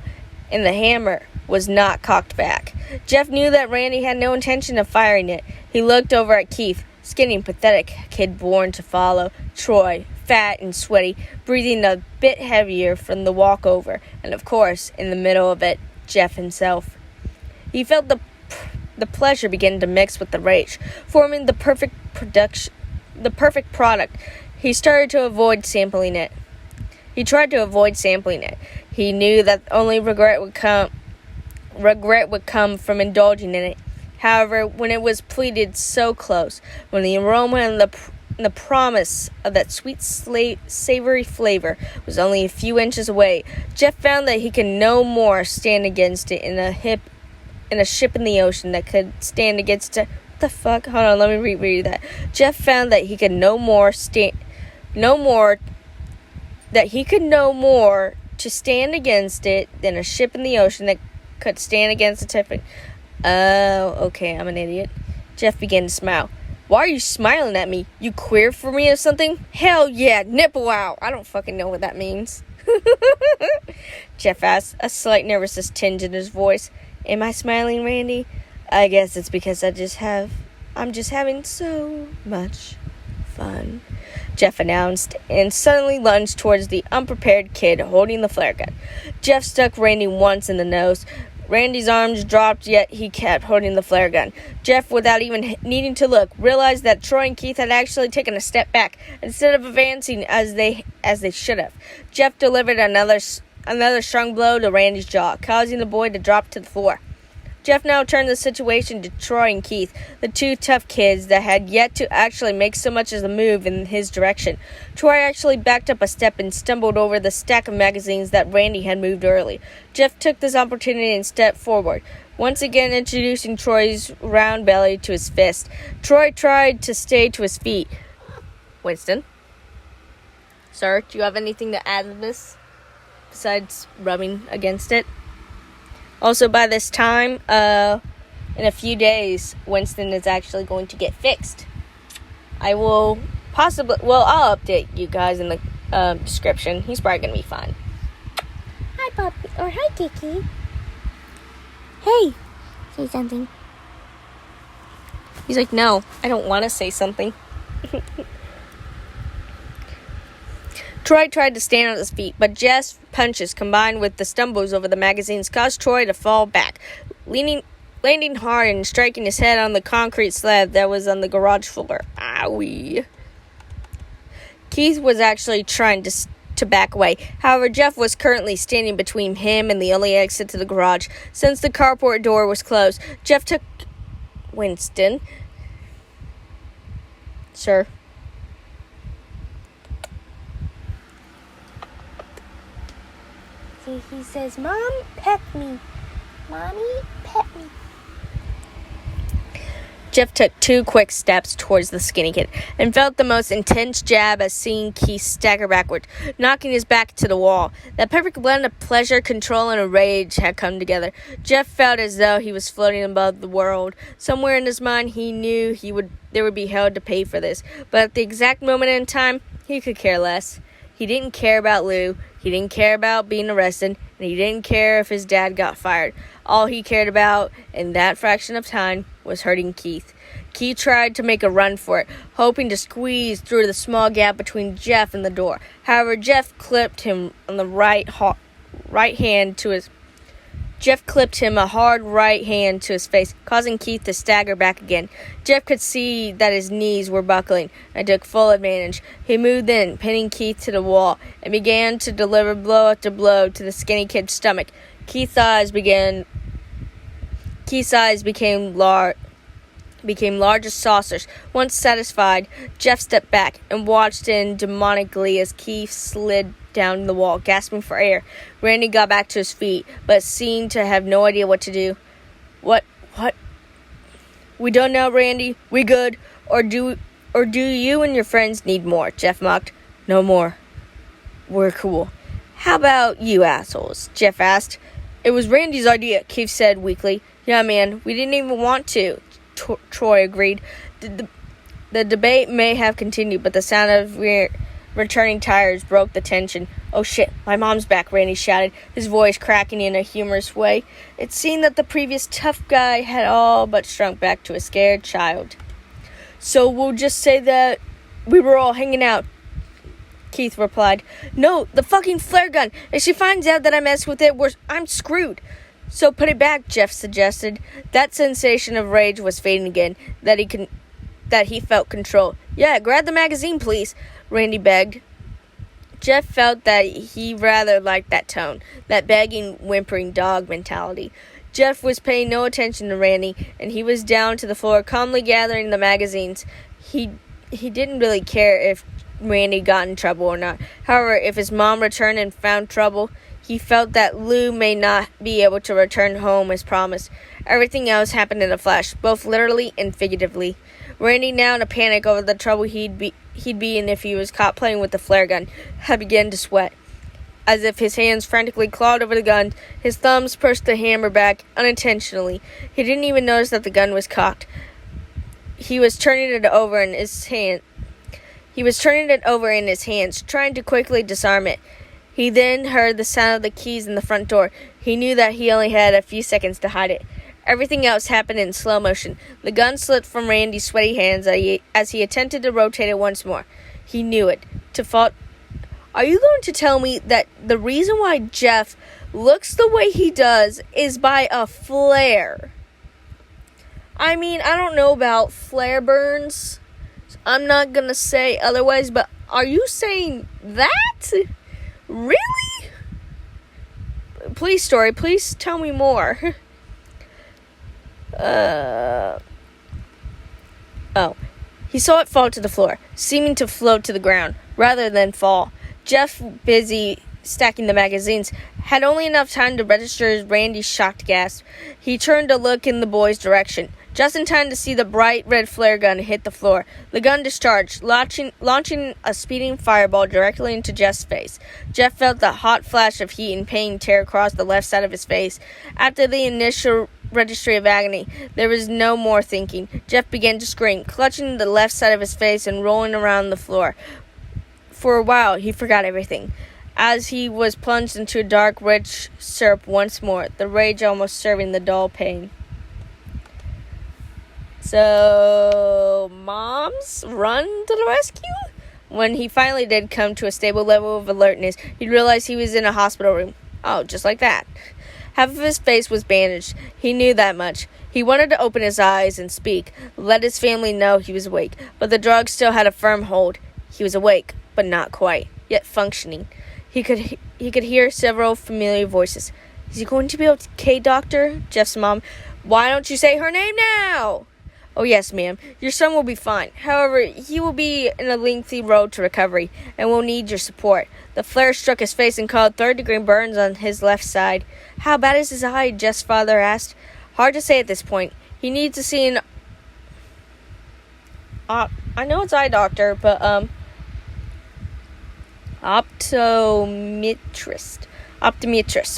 and the hammer was not cocked back. Jeff knew that Randy had no intention of firing it. He looked over at Keith, skinny, pathetic kid born to follow. Troy, fat and sweaty, breathing a bit heavier from the walkover. And of course, in the middle of it, Jeff himself. He felt the pleasure begin to mix with the rage, forming the perfect product. He started to avoid sampling it. He tried to avoid sampling it. He knew that only regret would come from indulging in it. However, when it was pleated so close, when the aroma and the promise of that sweet, savory flavor was only a few inches away, Jeff found that he could no more stand against it in a ship in the ocean that could stand against it. What the fuck? Hold on, let me reread that. Jeff found that he could no more to stand against it than a ship in the ocean that could stand against a typhoon. Oh, okay, I'm an idiot. Jeff began to smile. Why are you smiling at me? You queer for me or something? Hell yeah, nipple out. I don't fucking know what that means. Jeff asked, a slight nervousness tinge in his voice. Am I smiling, Randy? I guess it's because I'm just having so much fun, Jeff announced, and suddenly lunged towards the unprepared kid holding the flare gun. Jeff struck Randy once in the nose. Randy's arms dropped, yet he kept holding the flare gun. Jeff, without even needing to look, realized that Troy and Keith had actually taken a step back instead of advancing as they should have. Jeff delivered another strong blow to Randy's jaw, causing the boy to drop to the floor. Jeff now turned the situation to Troy and Keith, the two tough kids that had yet to actually make so much as a move in his direction. Troy actually backed up a step and stumbled over the stack of magazines that Randy had moved early. Jeff took this opportunity and stepped forward, once again introducing Troy's round belly to his fist. Troy tried to stay to his feet. Winston? Sir, do you have anything to add to this besides rubbing against it? Also, by this time, in a few days, Winston is actually going to get fixed. I will Possibly, well, I'll update you guys in the description. He's probably going to be fine. Hi, Puppy. Or hi, Kiki. Hey. Say something. He's like, no, I don't want to say something. Troy tried to stand on his feet, but Jeff's punches combined with the stumbles over the magazines caused Troy to fall back, landing hard and striking his head on the concrete slab that was on the garage floor. Owie. Keith was actually trying to back away. However, Jeff was currently standing between him and the only exit to the garage. Since the carport door was closed, Jeff took Winston. Sir. See, he says, Mom, pet me. Mommy, pet me. Jeff took 2 quick steps towards the skinny kid and felt the most intense jab as seeing Keith stagger backward, knocking his back to the wall. That perfect blend of pleasure, control, and rage had come together. Jeff felt as though he was floating above the world. Somewhere in his mind, he knew there would be hell to pay for this, but at the exact moment in time, he could care less. He didn't care about Lou, he didn't care about being arrested, and he didn't care if his dad got fired. All he cared about in that fraction of time was hurting Keith. Keith tried to make a run for it, hoping to squeeze through the small gap between Jeff and the door. However, Jeff clipped him a hard right hand to his face, causing Keith to stagger back again. Jeff could see that his knees were buckling and took full advantage. He moved in, pinning Keith to the wall, and began to deliver blow after blow to the skinny kid's stomach. Keith's eyes became large as saucers. Once satisfied, Jeff stepped back and watched in demonically as Keith slid down the wall, gasping for air. Randy got back to his feet, but seemed to have no idea what to do. What? We don't know, Randy. We good? Or do you and your friends need more? Jeff mocked. No more. We're cool. How about you assholes? Jeff asked. It was Randy's idea, Keith said weakly. Yeah, man, we didn't even want to, Troy agreed. The debate may have continued, but the sound of returning tires broke the tension. Oh shit, my mom's back, Randy shouted, his voice cracking in a humorous way. It seemed that the previous tough guy had all but shrunk back to a scared child. So we'll just say that we were all hanging out, Keith replied. No, the fucking flare gun. If she finds out that I messed with it, I'm screwed. So put it back, Jeff suggested. That sensation of rage was fading again, that he felt control. Yeah, grab the magazine, please, Randy begged. Jeff felt that he rather liked that tone, that begging, whimpering dog mentality. Jeff was paying no attention to Randy, and he was down to the floor, calmly gathering the magazines. He didn't really care if Randy got in trouble or not. However, if his mom returned and found trouble, he felt that Lou may not be able to return home as promised. Everything else happened in a flash, both literally and figuratively. Randy, now in a panic over the trouble he'd be in if he was caught playing with the flare gun, had begun to sweat. As if his hands frantically clawed over the gun, his thumbs pushed the hammer back unintentionally. He didn't even notice that the gun was cocked. He was turning it over in his hands, trying to quickly disarm it. He then heard the sound of the keys in the front door. He knew that he only had a few seconds to hide it. Everything else happened in slow motion. The gun slipped from Randy's sweaty hands as he attempted to rotate it once more. He knew it. Are you going to tell me that the reason why Jeff looks the way he does is by a flare? I mean, I don't know about flare burns. I'm not going to say otherwise, but are you saying that? Really? Please tell me more. He saw it fall to the floor, seeming to float to the ground, rather than fall. Jeff, busy stacking the magazines, had only enough time to register Randy's shocked gasp. He turned to look in the boy's direction, just in time to see the bright red flare gun hit the floor. The gun discharged, launching a speeding fireball directly into Jeff's face. Jeff felt the hot flash of heat and pain tear across the left side of his face. After the initial registry of agony. There was no more thinking. Jeff began to scream, clutching the left side of his face and rolling around the floor. For a while, he forgot everything, as he was plunged into a dark, rich syrup once more, the rage almost serving the dull pain. So, Moms, run to the rescue? When he finally did come to a stable level of alertness, he realized he was in a hospital room. Oh, just like that. Half of his face was bandaged. He knew that much. He wanted to open his eyes and speak, let his family know he was awake, but the drug still had a firm hold. He was awake, but not quite, yet functioning. He could hear several familiar voices. Is he going to be okay, Doctor? Jeff's mom. Why don't you say her name now? Oh, yes, ma'am. Your son will be fine. However, he will be in a lengthy road to recovery and will need your support. The flare struck his face and caused third-degree burns on his left side. How bad is his eye? Jeff's father asked. Hard to say at this point. He needs to see an... I know it's eye doctor, but, optometrist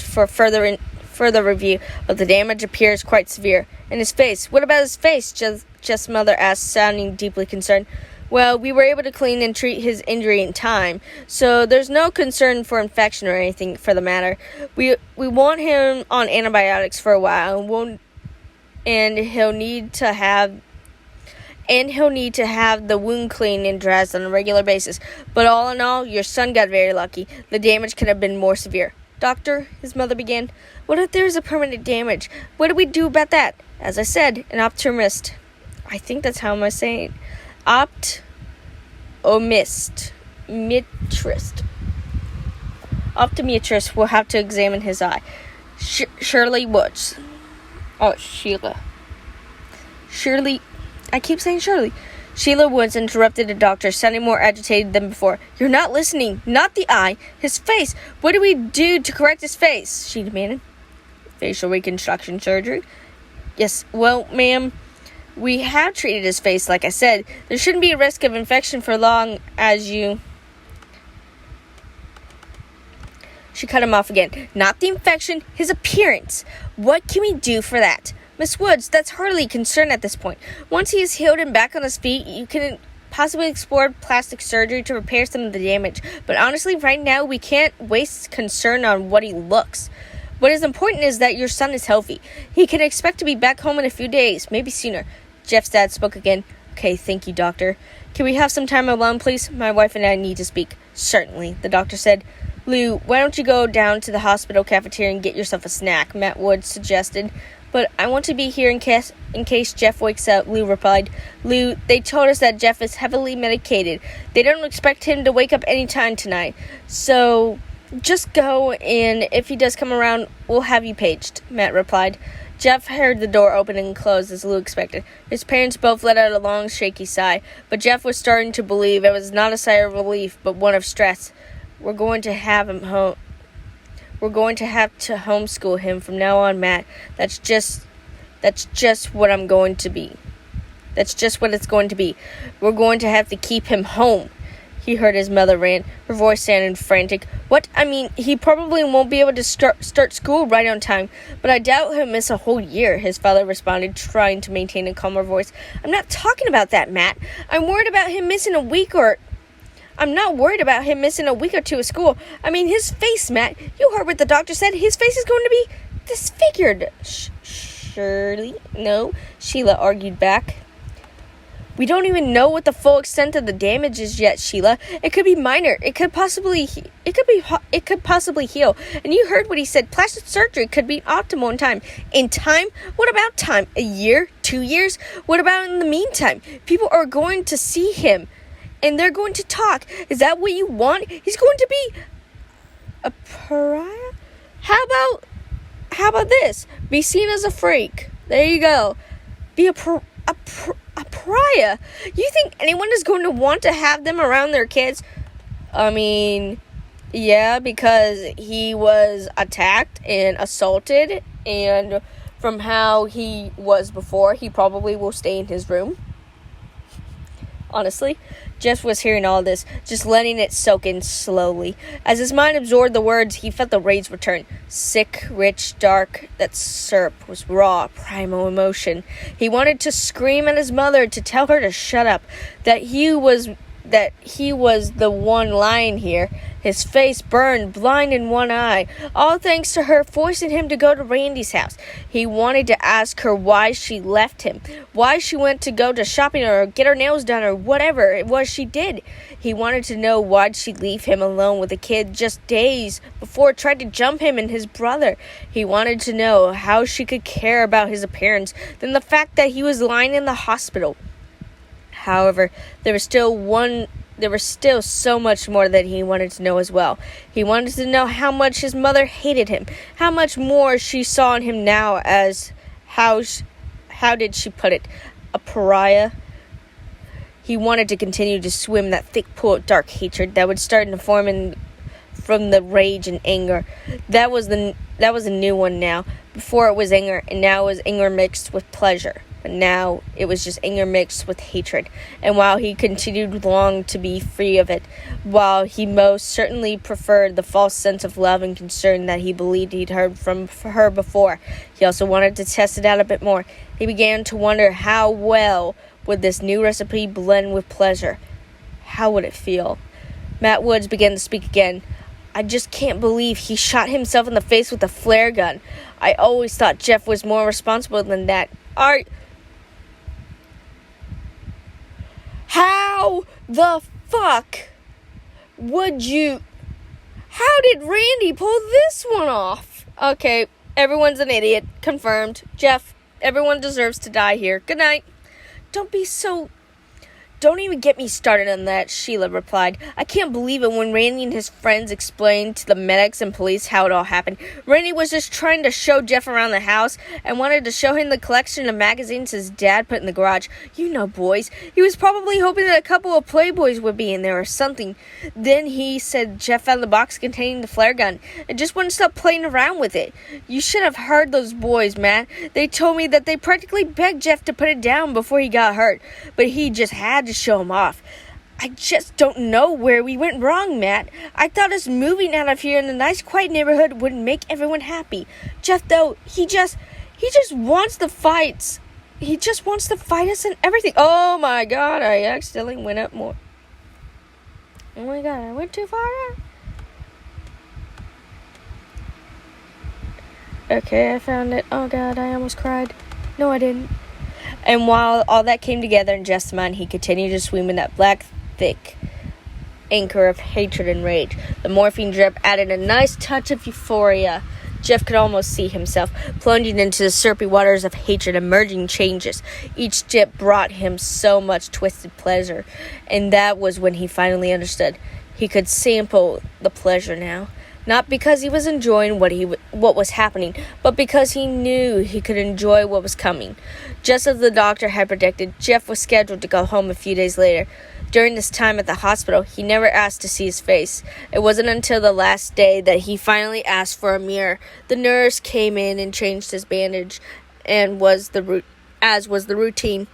for further review, but the damage appears quite severe. And his face. What about his face? Jeff's mother asked, sounding deeply concerned. Well, we were able to clean and treat his injury in time, so there's no concern for infection or anything for the matter. We want him on antibiotics for a while, and he'll need to have the wound cleaned and dressed on a regular basis. But all in all, your son got very lucky. The damage could have been more severe. Doctor, his mother began. What if there's a permanent damage? What do we do about that? As I said, an optometrist. I think that's how I'm saying it. Optometrist will have to examine his eye. Shirley Woods. Oh, Sheila. Shirley. I keep saying Shirley. Sheila Woods interrupted the doctor, sounding more agitated than before. You're not listening. Not the eye. His face. What do we do to correct his face? She demanded. Facial reconstruction surgery. Yes, well, ma'am, we have treated his face, like I said. There shouldn't be a risk of infection for long as you... She cut him off again. Not the infection, his appearance. What can we do for that? Miss Woods, that's hardly a concern at this point. Once he is healed and back on his feet, you can possibly explore plastic surgery to repair some of the damage. But honestly, right now, we can't waste concern on what he looks. What is important is that your son is healthy. He can expect to be back home in a few days, maybe sooner. Jeff's dad spoke again. Okay, thank you, doctor. Can we have some time alone, please? My wife and I need to speak. Certainly, the doctor said. Lou, why don't you go down to the hospital cafeteria and get yourself a snack, Matt Woods suggested. But I want to be here in case Jeff wakes up, Lou replied. Lou, they told us that Jeff is heavily medicated. They don't expect him to wake up any time tonight. So... just go, and if he does come around, we'll have you paged, Matt replied. Jeff heard the door open and close as Lou expected. His parents both let out a long, shaky sigh, but Jeff was starting to believe it was not a sigh of relief, but one of stress. We're going to have to homeschool him from now on, Matt. That's just what I'm going to be. That's just what it's going to be. We're going to have to keep him home. He heard his mother rant. Her voice sounded frantic. What? I mean, he probably won't be able to start school right on time, but I doubt he'll miss a whole year, his father responded, trying to maintain a calmer voice. I'm not talking about that, Matt. I'm worried about him missing a week or... I'm not worried about him missing a week or two of school. I mean, his face, Matt. You heard what the doctor said. His face is going to be disfigured. Surely? No, Sheila argued back. We don't even know what the full extent of the damage is yet, Sheila. It could be minor. It could possibly heal. And you heard what he said. Plastic surgery could be optimal in time. In time? What about time? A year? 2 years? What about in the meantime? People are going to see him, and they're going to talk. Is that what you want? He's going to be a pariah? How about this? Be seen as a freak. There you go. Be a pariah. You think anyone is going to want to have them around their kids? I mean, yeah, because he was attacked and assaulted, and from how he was before, he probably will stay in his room. honestly. Jeff was hearing all this, just letting it soak in slowly. As his mind absorbed the words, he felt the rage return. Sick, rich, dark, that syrup was raw, primal emotion. He wanted to scream at his mother, to tell her to shut up, that he was the one lying here. His face burned, blind in one eye, all thanks to her forcing him to go to Randy's house. He wanted to ask her why she left him, why she went to go to shopping or get her nails done or whatever it was she did. He wanted to know why'd she leave him alone with a kid just days before it tried to jump him and his brother. He wanted to know how she could care about his appearance than the fact that he was lying in the hospital. However, there was still so much more that he wanted to know as well. He wanted to know how much his mother hated him, how much more she saw in him now as, how did she put it, a pariah. He wanted to continue to swim that thick pool of dark hatred that would start to form from the rage and anger. That was a new one now. Before it was anger, and now it was anger mixed with pleasure. But now it was just anger mixed with hatred. And while he continued to long to be free of it, while he most certainly preferred the false sense of love and concern that he believed he'd heard from her before, he also wanted to test it out a bit more. He began to wonder how well would this new recipe blend with pleasure. How would it feel? Matt Woods began to speak again. I just can't believe he shot himself in the face with a flare gun. I always thought Jeff was more responsible than that. How the fuck would you... How did Randy pull this one off? Okay, everyone's an idiot. Confirmed. Jeff, everyone deserves to die here. Good night. Don't even get me started on that, Sheila replied. I can't believe it when Randy and his friends explained to the medics and police how it all happened. Randy was just trying to show Jeff around the house and wanted to show him the collection of magazines his dad put in the garage. You know, boys. He was probably hoping that a couple of Playboys would be in there or something. Then he said Jeff found the box containing the flare gun and just wouldn't stop playing around with it. You should have heard those boys, Matt. They told me that they practically begged Jeff to put it down before he got hurt, but he just had to show him off. I just don't know where we went wrong, Matt. I thought us moving out of here in a nice quiet neighborhood would make everyone happy. Jeff, though, he just wants the fights. He just wants to fight us and everything. Oh my god, I accidentally went up more. Oh my god, I went too far. Okay, I found it. Oh god, I almost cried. No, I didn't. And while all that came together in Jeff's mind, he continued to swim in that black, thick anchor of hatred and rage. The morphine drip added a nice touch of euphoria. Jeff could almost see himself plunging into the syrupy waters of hatred and merging changes. Each dip brought him so much twisted pleasure, and that was when he finally understood. He could sample the pleasure now. Not because he was enjoying what was happening, but because he knew he could enjoy what was coming. Just as the doctor had predicted, Jeff was scheduled to go home a few days later. During this time at the hospital, he never asked to see his face. It wasn't until the last day that he finally asked for a mirror. The nurse came in and changed his bandage, and as was the routine.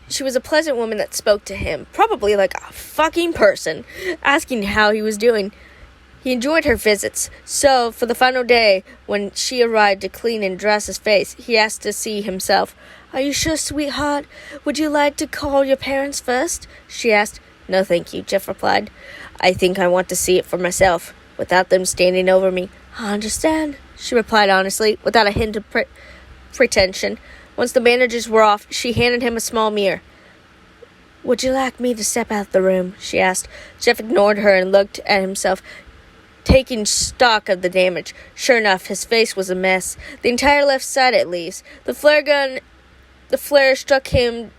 She was a pleasant woman that spoke to him, probably like a fucking person, asking how he was doing. He enjoyed her visits, so for the final day, when she arrived to clean and dress his face, he asked to see himself. Are you sure, sweetheart? Would you like to call your parents first? She asked. No, thank you, Jeff replied. I think I want to see it for myself, without them standing over me. I understand, she replied honestly, without a hint of pretension. Once the bandages were off, she handed him a small mirror. Would you like me to step out the room? She asked. Jeff ignored her and looked at himself, taking stock of the damage. Sure enough, his face was a mess. The entire left side, at least. The flare struck him,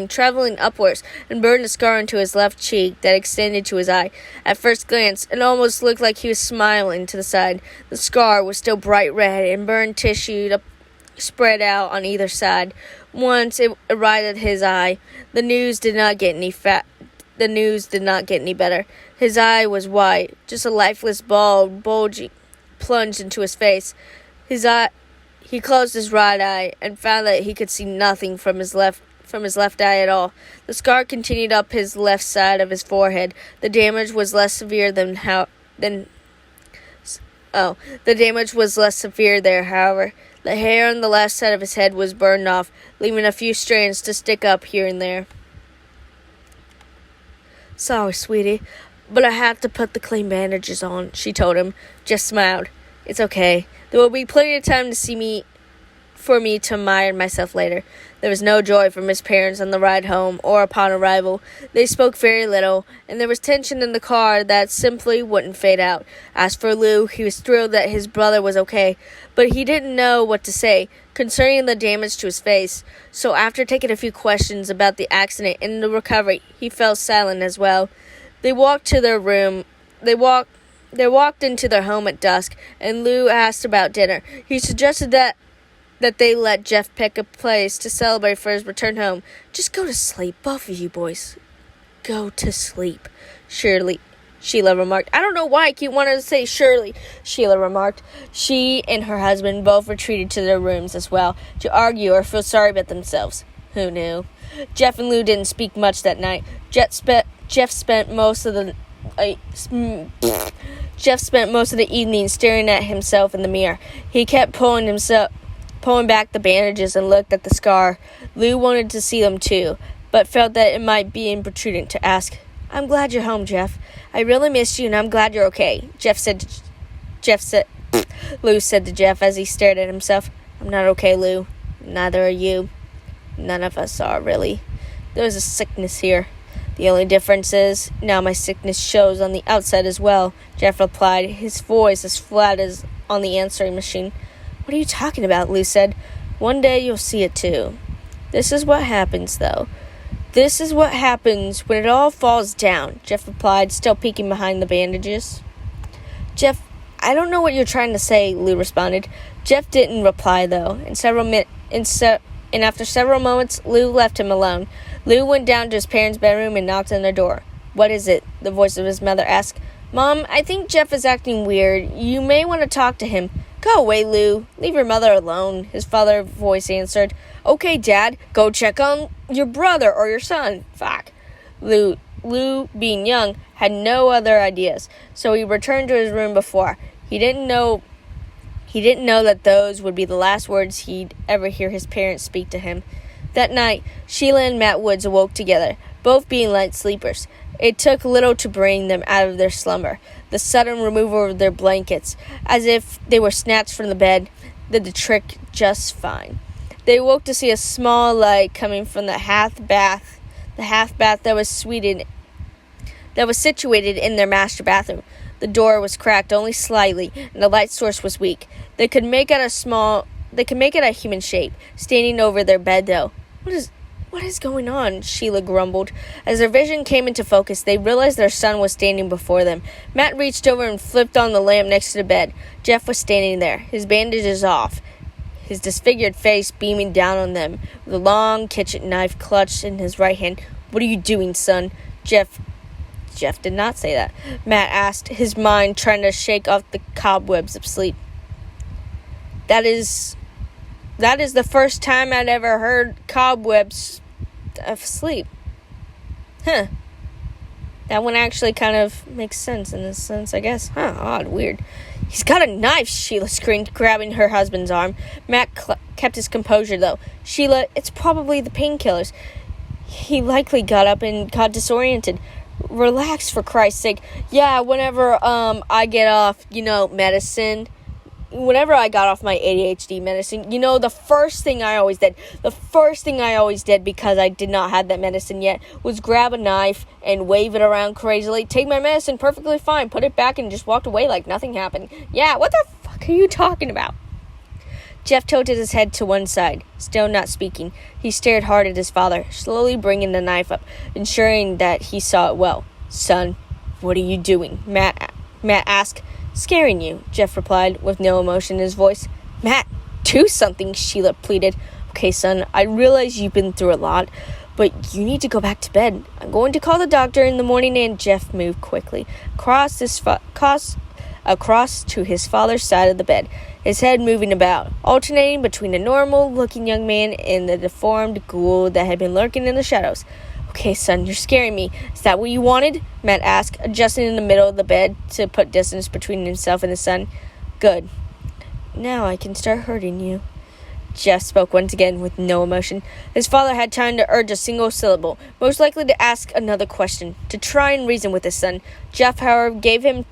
traveling upwards, and burned a scar into his left cheek that extended to his eye. At first glance, it almost looked like he was smiling to the side. The scar was still bright red, and burned tissue spread out on either side. Once it arrived at his eye, the news did not get any better. His eye was white, just a lifeless ball bulging, plunged into his face. He closed his right eye and found that he could see nothing from his left from his left eye at all. The scar continued up his left side of his forehead. The damage was less severe there, however. The hair on the left side of his head was burned off, leaving a few strands to stick up here and there. "Sorry, sweetie, but I have to put the clean bandages on," she told him. Jeff smiled. "It's okay. There will be plenty of time for me to admire myself later." There was no joy from his parents on the ride home or upon arrival. They spoke very little, and there was tension in the car that simply wouldn't fade out. As for Lou, he was thrilled that his brother was okay, but he didn't know what to say concerning the damage to his face. So after taking a few questions about the accident and the recovery, he fell silent as well. They walked to their room. They walked into their home at dusk, and Lou asked about dinner. He suggested that they let Jeff pick a place to celebrate for his return home. "Just go to sleep, both of you boys. Go to sleep," Sheila remarked. "I don't know why I keep wanting to say Shirley," Sheila remarked. She and her husband both retreated to their rooms as well, to argue or feel sorry about themselves. Who knew? Jeff and Lou didn't speak much that night. Jeff spent most of the evening staring at himself in the mirror. He kept pulling back the bandages and looked at the scar. Lou wanted to see them too, but felt that it might be imprudent to ask. "I'm glad you're home, Jeff. I really missed you, and I'm glad you're okay," Lou said to Jeff as he stared at himself. "I'm not okay, Lou. Neither are you. None of us are, really. There's a sickness here. The only difference is, now my sickness shows on the outside as well," Jeff replied, his voice as flat as on the answering machine. "What are you talking about?" Lou said. "One day you'll see it too. This is what happens, though. This is what happens when it all falls down," Jeff replied, still peeking behind the bandages. "Jeff, I don't know what you're trying to say," Lou responded. Jeff didn't reply, though, and after several moments, Lou left him alone. Lou went down to his parents' bedroom and knocked on their door. "What is it?" the voice of his mother asked. "Mom, I think Jeff is acting weird. You may want to talk to him." "Go away, Lou. Leave your mother alone," his father's voice answered. "Okay, Dad, go check on your brother or your son." Fuck. Lou, being young, had no other ideas, so he returned to his room before. He didn't know that those would be the last words he'd ever hear his parents speak to him. That night, Sheila and Matt Woods awoke together, both being light sleepers. It took little to bring them out of their slumber. The sudden removal of their blankets, as if they were snatched from the bed, did the trick just fine. They awoke to see a small light coming from the half bath that was situated in their master bathroom. The door was cracked only slightly, and the light source was weak. They could make out a human shape, standing over their bed, though. What is going on?" Sheila grumbled. As their vision came into focus, they realized their son was standing before them. Matt reached over and flipped on the lamp next to the bed. Jeff was standing there, his bandages off, his disfigured face beaming down on them, with a long kitchen knife clutched in his right hand. "What are you doing, son?" Jeff did not say that. Matt asked, his mind trying to shake off the cobwebs of sleep. That is the first time I'd ever heard cobwebs of sleep. Huh. That one actually kind of makes sense in this sense, I guess. Huh, odd, weird. "He's got a knife," Sheila screamed, grabbing her husband's arm. Matt kept his composure, though. "Sheila, it's probably the painkillers. He likely got up and got disoriented. Relax, for Christ's sake. Yeah, whenever I get off, medicine. Whenever I got off my ADHD medicine, the first thing I always did because I did not have that medicine yet was grab a knife and wave it around crazily, take my medicine perfectly fine, put it back, and just walked away like nothing happened. Yeah, what the fuck are you talking about?" Jeff tilted his head to one side, still not speaking. He stared hard at his father, slowly bringing the knife up, ensuring that he saw it well. "Son, what are you doing?" Matt asked. "Scaring you," Jeff replied, with no emotion in his voice. "Matt, do something," Sheila pleaded. "Okay, son, I realize you've been through a lot, but you need to go back to bed. I'm going to call the doctor in the morning," and Jeff moved quickly across across to his father's side of the bed, his head moving about, alternating between the normal-looking young man and the deformed ghoul that had been lurking in the shadows. "Okay, son, you're scaring me. Is that what you wanted?" Matt asked, adjusting in the middle of the bed to put distance between himself and his son. "Good. Now I can start hurting you." Jeff spoke once again with no emotion. His father had time to urge a single syllable, most likely to ask another question, to try and reason with his son. Jeff, however, gave him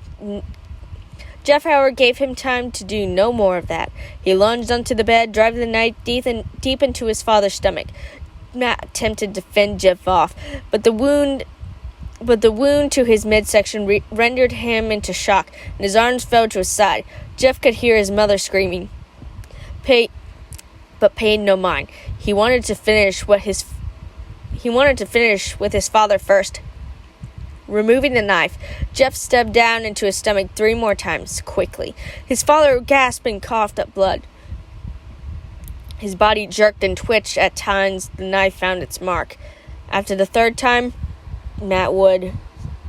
time to do no more of that. He lunged onto the bed, driving the knife deep into his father's stomach. Matt attempted to fend Jeff off, but the wound to his midsection rendered him into shock, and his arms fell to his side. Jeff could hear his mother screaming, but paid no mind. He wanted to finish with his father first. Removing the knife, Jeff stabbed down into his stomach 3 more times, quickly. His father gasped and coughed up blood. His body jerked and twitched. At times, the knife found its mark. After the 3rd time, Matt Wood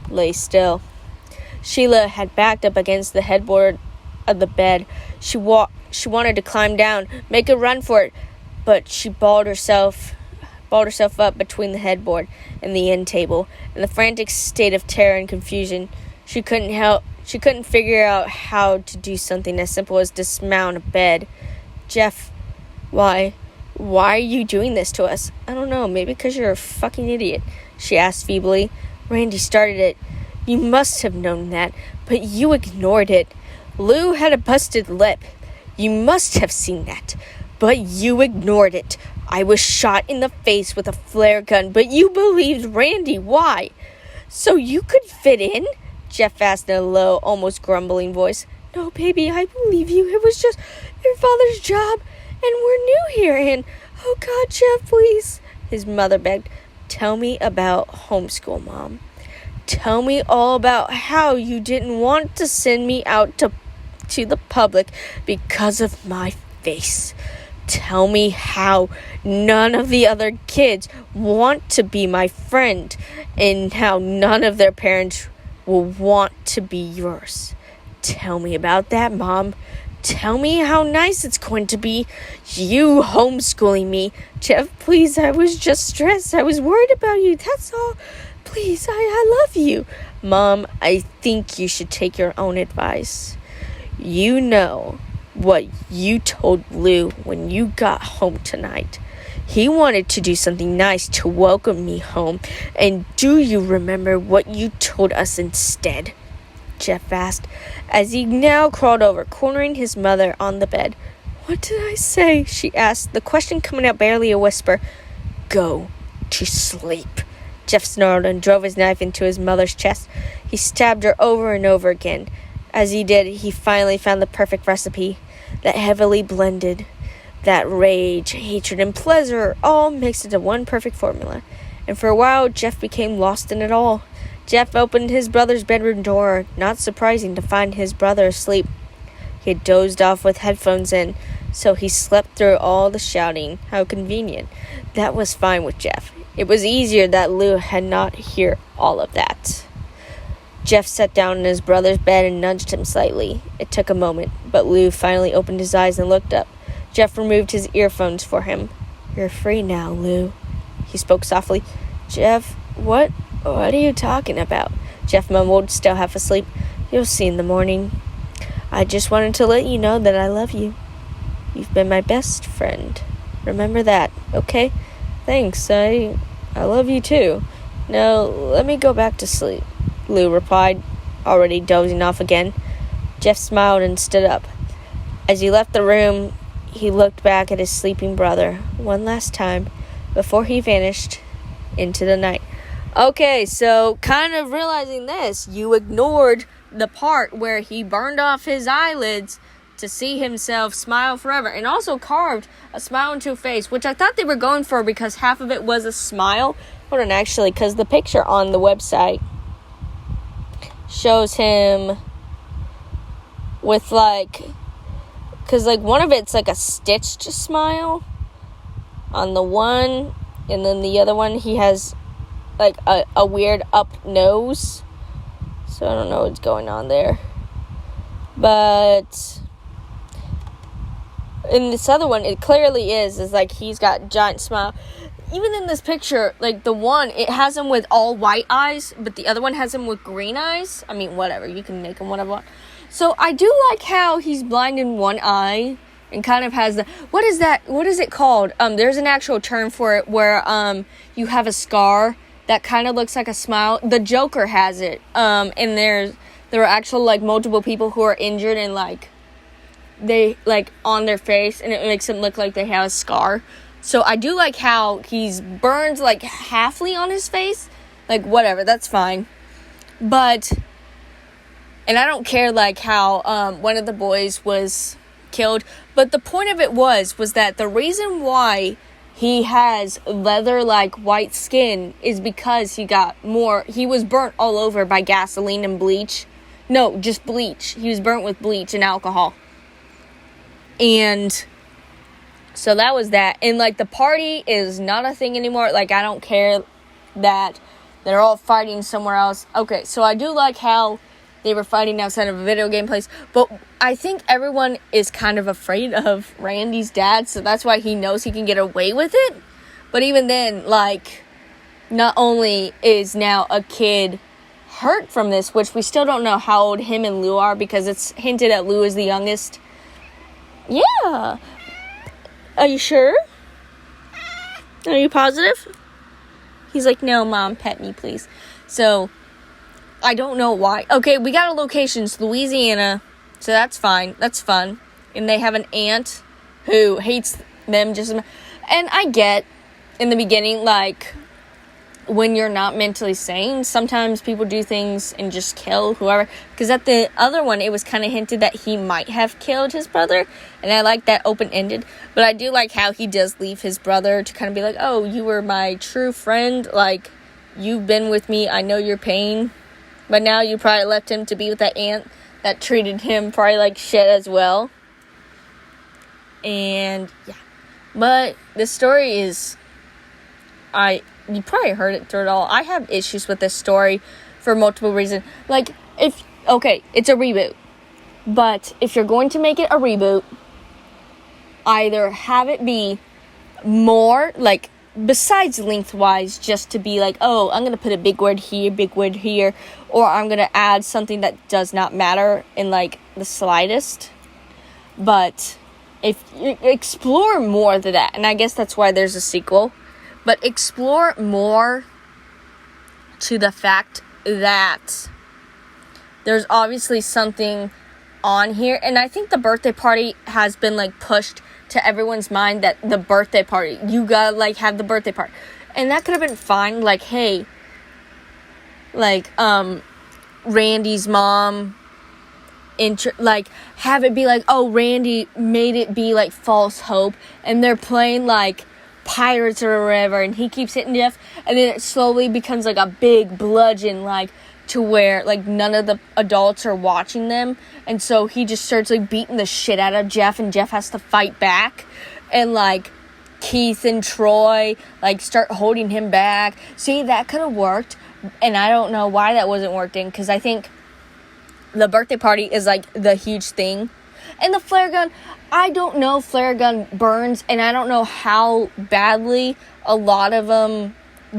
lay still. Sheila had backed up against the headboard of the bed. She wanted to climb down, make a run for it, but she balled herself up between the headboard and the end table. In the frantic state of terror and confusion, she couldn't figure out how to do something as simple as dismount a bed. "Jeff, why are you doing this to us?" "I don't know, maybe because you're a fucking idiot," she asked feebly. "Randy started it. You must have known that, but you ignored it. Lou had a busted lip. You must have seen that, but you ignored it. I was shot in the face with a flare gun, but you believed Randy. Why? So you could fit in?" Jeff asked in a low, almost grumbling voice. "No, baby, I believe you. It was just your father's job, and we're new here, and oh God, Jeff, please," his mother begged. "Tell me about homeschool, Mom. Tell me all about how you didn't want to send me out to the public because of my face. Tell me how none of the other kids want to be my friend, and how none of their parents will want to be yours. Tell me about that, Mom. Tell me how nice it's going to be, you homeschooling me. Jeff, please, I was just stressed. I was worried about you, that's all. Please, I love you." "Mom, I think you should take your own advice. You know what you told Lou when you got home tonight. He wanted to do something nice to welcome me home. And do you remember what you told us instead?" Jeff asked, as he now crawled over, cornering his mother on the bed. "What did I say?" she asked, the question coming out barely a whisper. "Go to sleep." Jeff snarled and drove his knife into his mother's chest. He stabbed her over and over again. As he did, he finally found the perfect recipe that heavily blended that rage, hatred, and pleasure all mixed into one perfect formula. And for a while, Jeff became lost in it all. Jeff opened his brother's bedroom door, not surprising to find his brother asleep. He had dozed off with headphones in, so he slept through all the shouting. How convenient. That was fine with Jeff. It was easier that Lou had not hear all of that. Jeff sat down in his brother's bed and nudged him slightly. It took a moment, but Lou finally opened his eyes and looked up. Jeff removed his earphones for him. "You're free now, Lou," he spoke softly. "Jeff, what are you talking about?" Jeff mumbled, still half asleep. "You'll see in the morning. I just wanted to let you know that I love you. You've been my best friend. Remember that, okay? Thanks, I love you too. Now, let me go back to sleep," Lou replied, already dozing off again. Jeff smiled and stood up. As he left the room, he looked back at his sleeping brother one last time before he vanished into the night. Okay, so kind of realizing this, you ignored the part where he burned off his eyelids to see himself smile forever, and also carved a smile into a face, which I thought they were going for because half of it was a smile. Hold on, actually, because the picture on the website shows him with because one of it's like a stitched smile on the one, and then the other one he has like a weird up nose. So I don't know what's going on there. But in this other one, it clearly is like he's got a giant smile. Even in this picture, like the one, it has him with all white eyes, but the other one has him with green eyes. I mean, whatever, you can make him whatever you want. So I do like how he's blind in one eye and kind of has the, what is it called? There's an actual term for it where you have a scar that kind of looks like a smile. The Joker has it. And there are actual like multiple people who are injured and like they like on their face, and it makes them look like they have a scar. So I do like how he's burned like halfly on his face. Like whatever, that's fine. But and I don't care like how one of the boys was killed, but the point of it was that the reason why he has leather like white skin is because he was burnt all over by gasoline and bleach. No, just bleach. He was burnt with bleach and alcohol. And so that was that. And like the party is not a thing anymore. Like I don't care that they're all fighting somewhere else. Okay, so I do like how they were fighting outside of a video game place. But I think everyone is kind of afraid of Randy's dad. So that's why he knows he can get away with it. But even then, like, not only is now a kid hurt from this, which we still don't know how old him and Lou are, because it's hinted at Lou is the youngest. Yeah. Are you sure? Are you positive? He's like, no, Mom, pet me, please. So I don't know why. Okay, we got a location. It's Louisiana. So that's fine. That's fun. And they have an aunt who hates them just as much. And I get, in the beginning, like, when you're not mentally sane, sometimes people do things and just kill whoever. Because at the other one, it was kind of hinted that he might have killed his brother. And I like that open-ended. But I do like how he does leave his brother to kind of be like, oh, you were my true friend. Like, you've been with me. I know your pain. But now you probably left him to be with that aunt that treated him probably like shit as well. And, yeah. But the story is, you probably heard it through it all. I have issues with this story for multiple reasons. Like, it's a reboot. But if you're going to make it a reboot, either have it be more, like, besides lengthwise, just to be like, oh, I'm going to put a big word here, or I'm going to add something that does not matter in, like, the slightest. But if you explore more than that, and I guess that's why there's a sequel, but explore more to the fact that there's obviously something on here. And I think the birthday party has been, like, pushed to everyone's mind, that the birthday party, you gotta, like, have the birthday party. And that could have been fine. Like, hey, like, Randy's mom, like, have it be like, oh, Randy made it be, like, false hope, and they're playing, like, pirates or whatever, and he keeps hitting Jeff, and then it slowly becomes, like, a big bludgeon, like, to where, like, none of the adults are watching them, and so he just starts, like, beating the shit out of Jeff, and Jeff has to fight back, and, like, Keith and Troy, like, start holding him back. See, that could have worked, and I don't know why that wasn't working, because I think the birthday party is, like, the huge thing. And the flare gun, I don't know if flare gun burns, and I don't know how badly a lot of them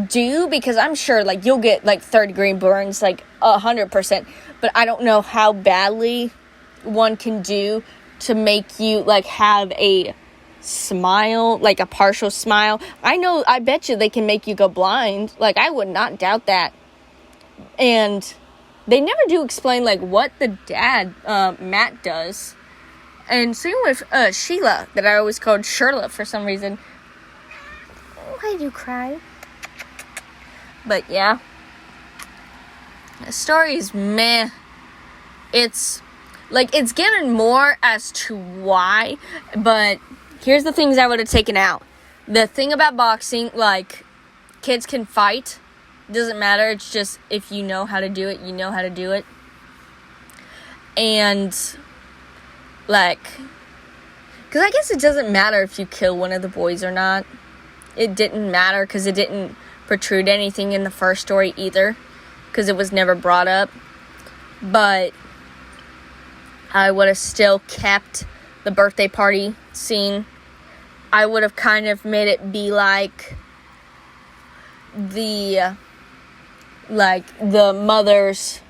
do, because I'm sure, like, you'll get, like, third-degree burns, like, 100%, but I don't know how badly one can do to make you, like, have a smile, like, a partial smile. I bet you they can make you go blind. Like, I would not doubt that. And they never do explain, like, what the dad, Matt, does. And same with Sheila, that I always called Charlotte for some reason. Why do you cry? But yeah, the story is meh. It's like, it's given more as to why, but here's the things I would have taken out. The thing about boxing, like, kids can fight. Doesn't matter. It's just, if you know how to do it, you know how to do it. And, like, because I guess it doesn't matter if you kill one of the boys or not. It didn't matter because it didn't protrude anything in the first story either, because it was never brought up. But I would have still kept the birthday party scene. I would have kind of made it be like the mothers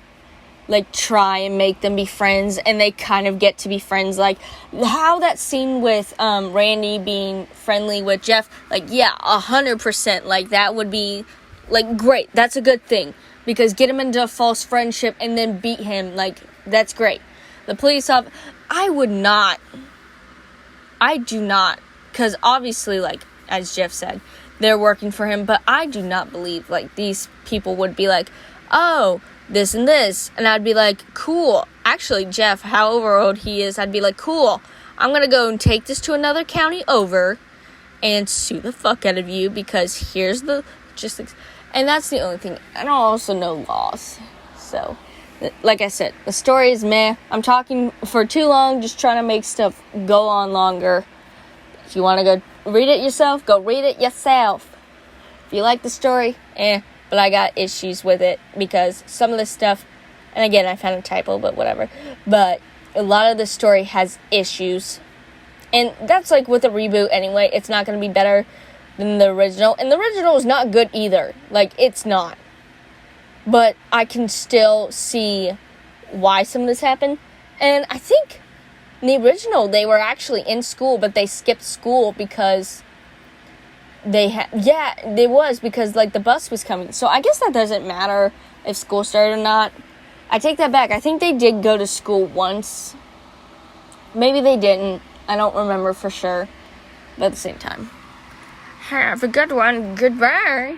try and make them be friends, and they kind of get to be friends, like how that scene with Randy being friendly with Jeff, 100%, that would be great. That's a good thing, because get him into a false friendship and then beat him, that's great. The police officer, I do not, because obviously, as Jeff said, they're working for him, but I do not believe, these people would be oh, this and this, and I'd be cool. Actually, Jeff, however old he is, I'd be cool. I'm gonna go and take this to another county over and sue the fuck out of you, because here's the logistics. And that's the only thing. And I also know laws. So, like I said, the story is meh. I'm talking for too long, just trying to make stuff go on longer. If you want to go read it yourself, go read it yourself. If you like the story, but I got issues with it, because some of the stuff, and again, I found a typo, but whatever, but a lot of the story has issues, and that's with a reboot anyway. It's not going to be better than the original, and the original is not good either, it's not, but I can still see why some of this happened. And I think in the original, they were actually in school, but they skipped school because because the bus was coming. So I guess that doesn't matter if school started or not. I take that back. I think they did go to school once. Maybe they didn't. I don't remember for sure. But at the same time, have a good one. Goodbye.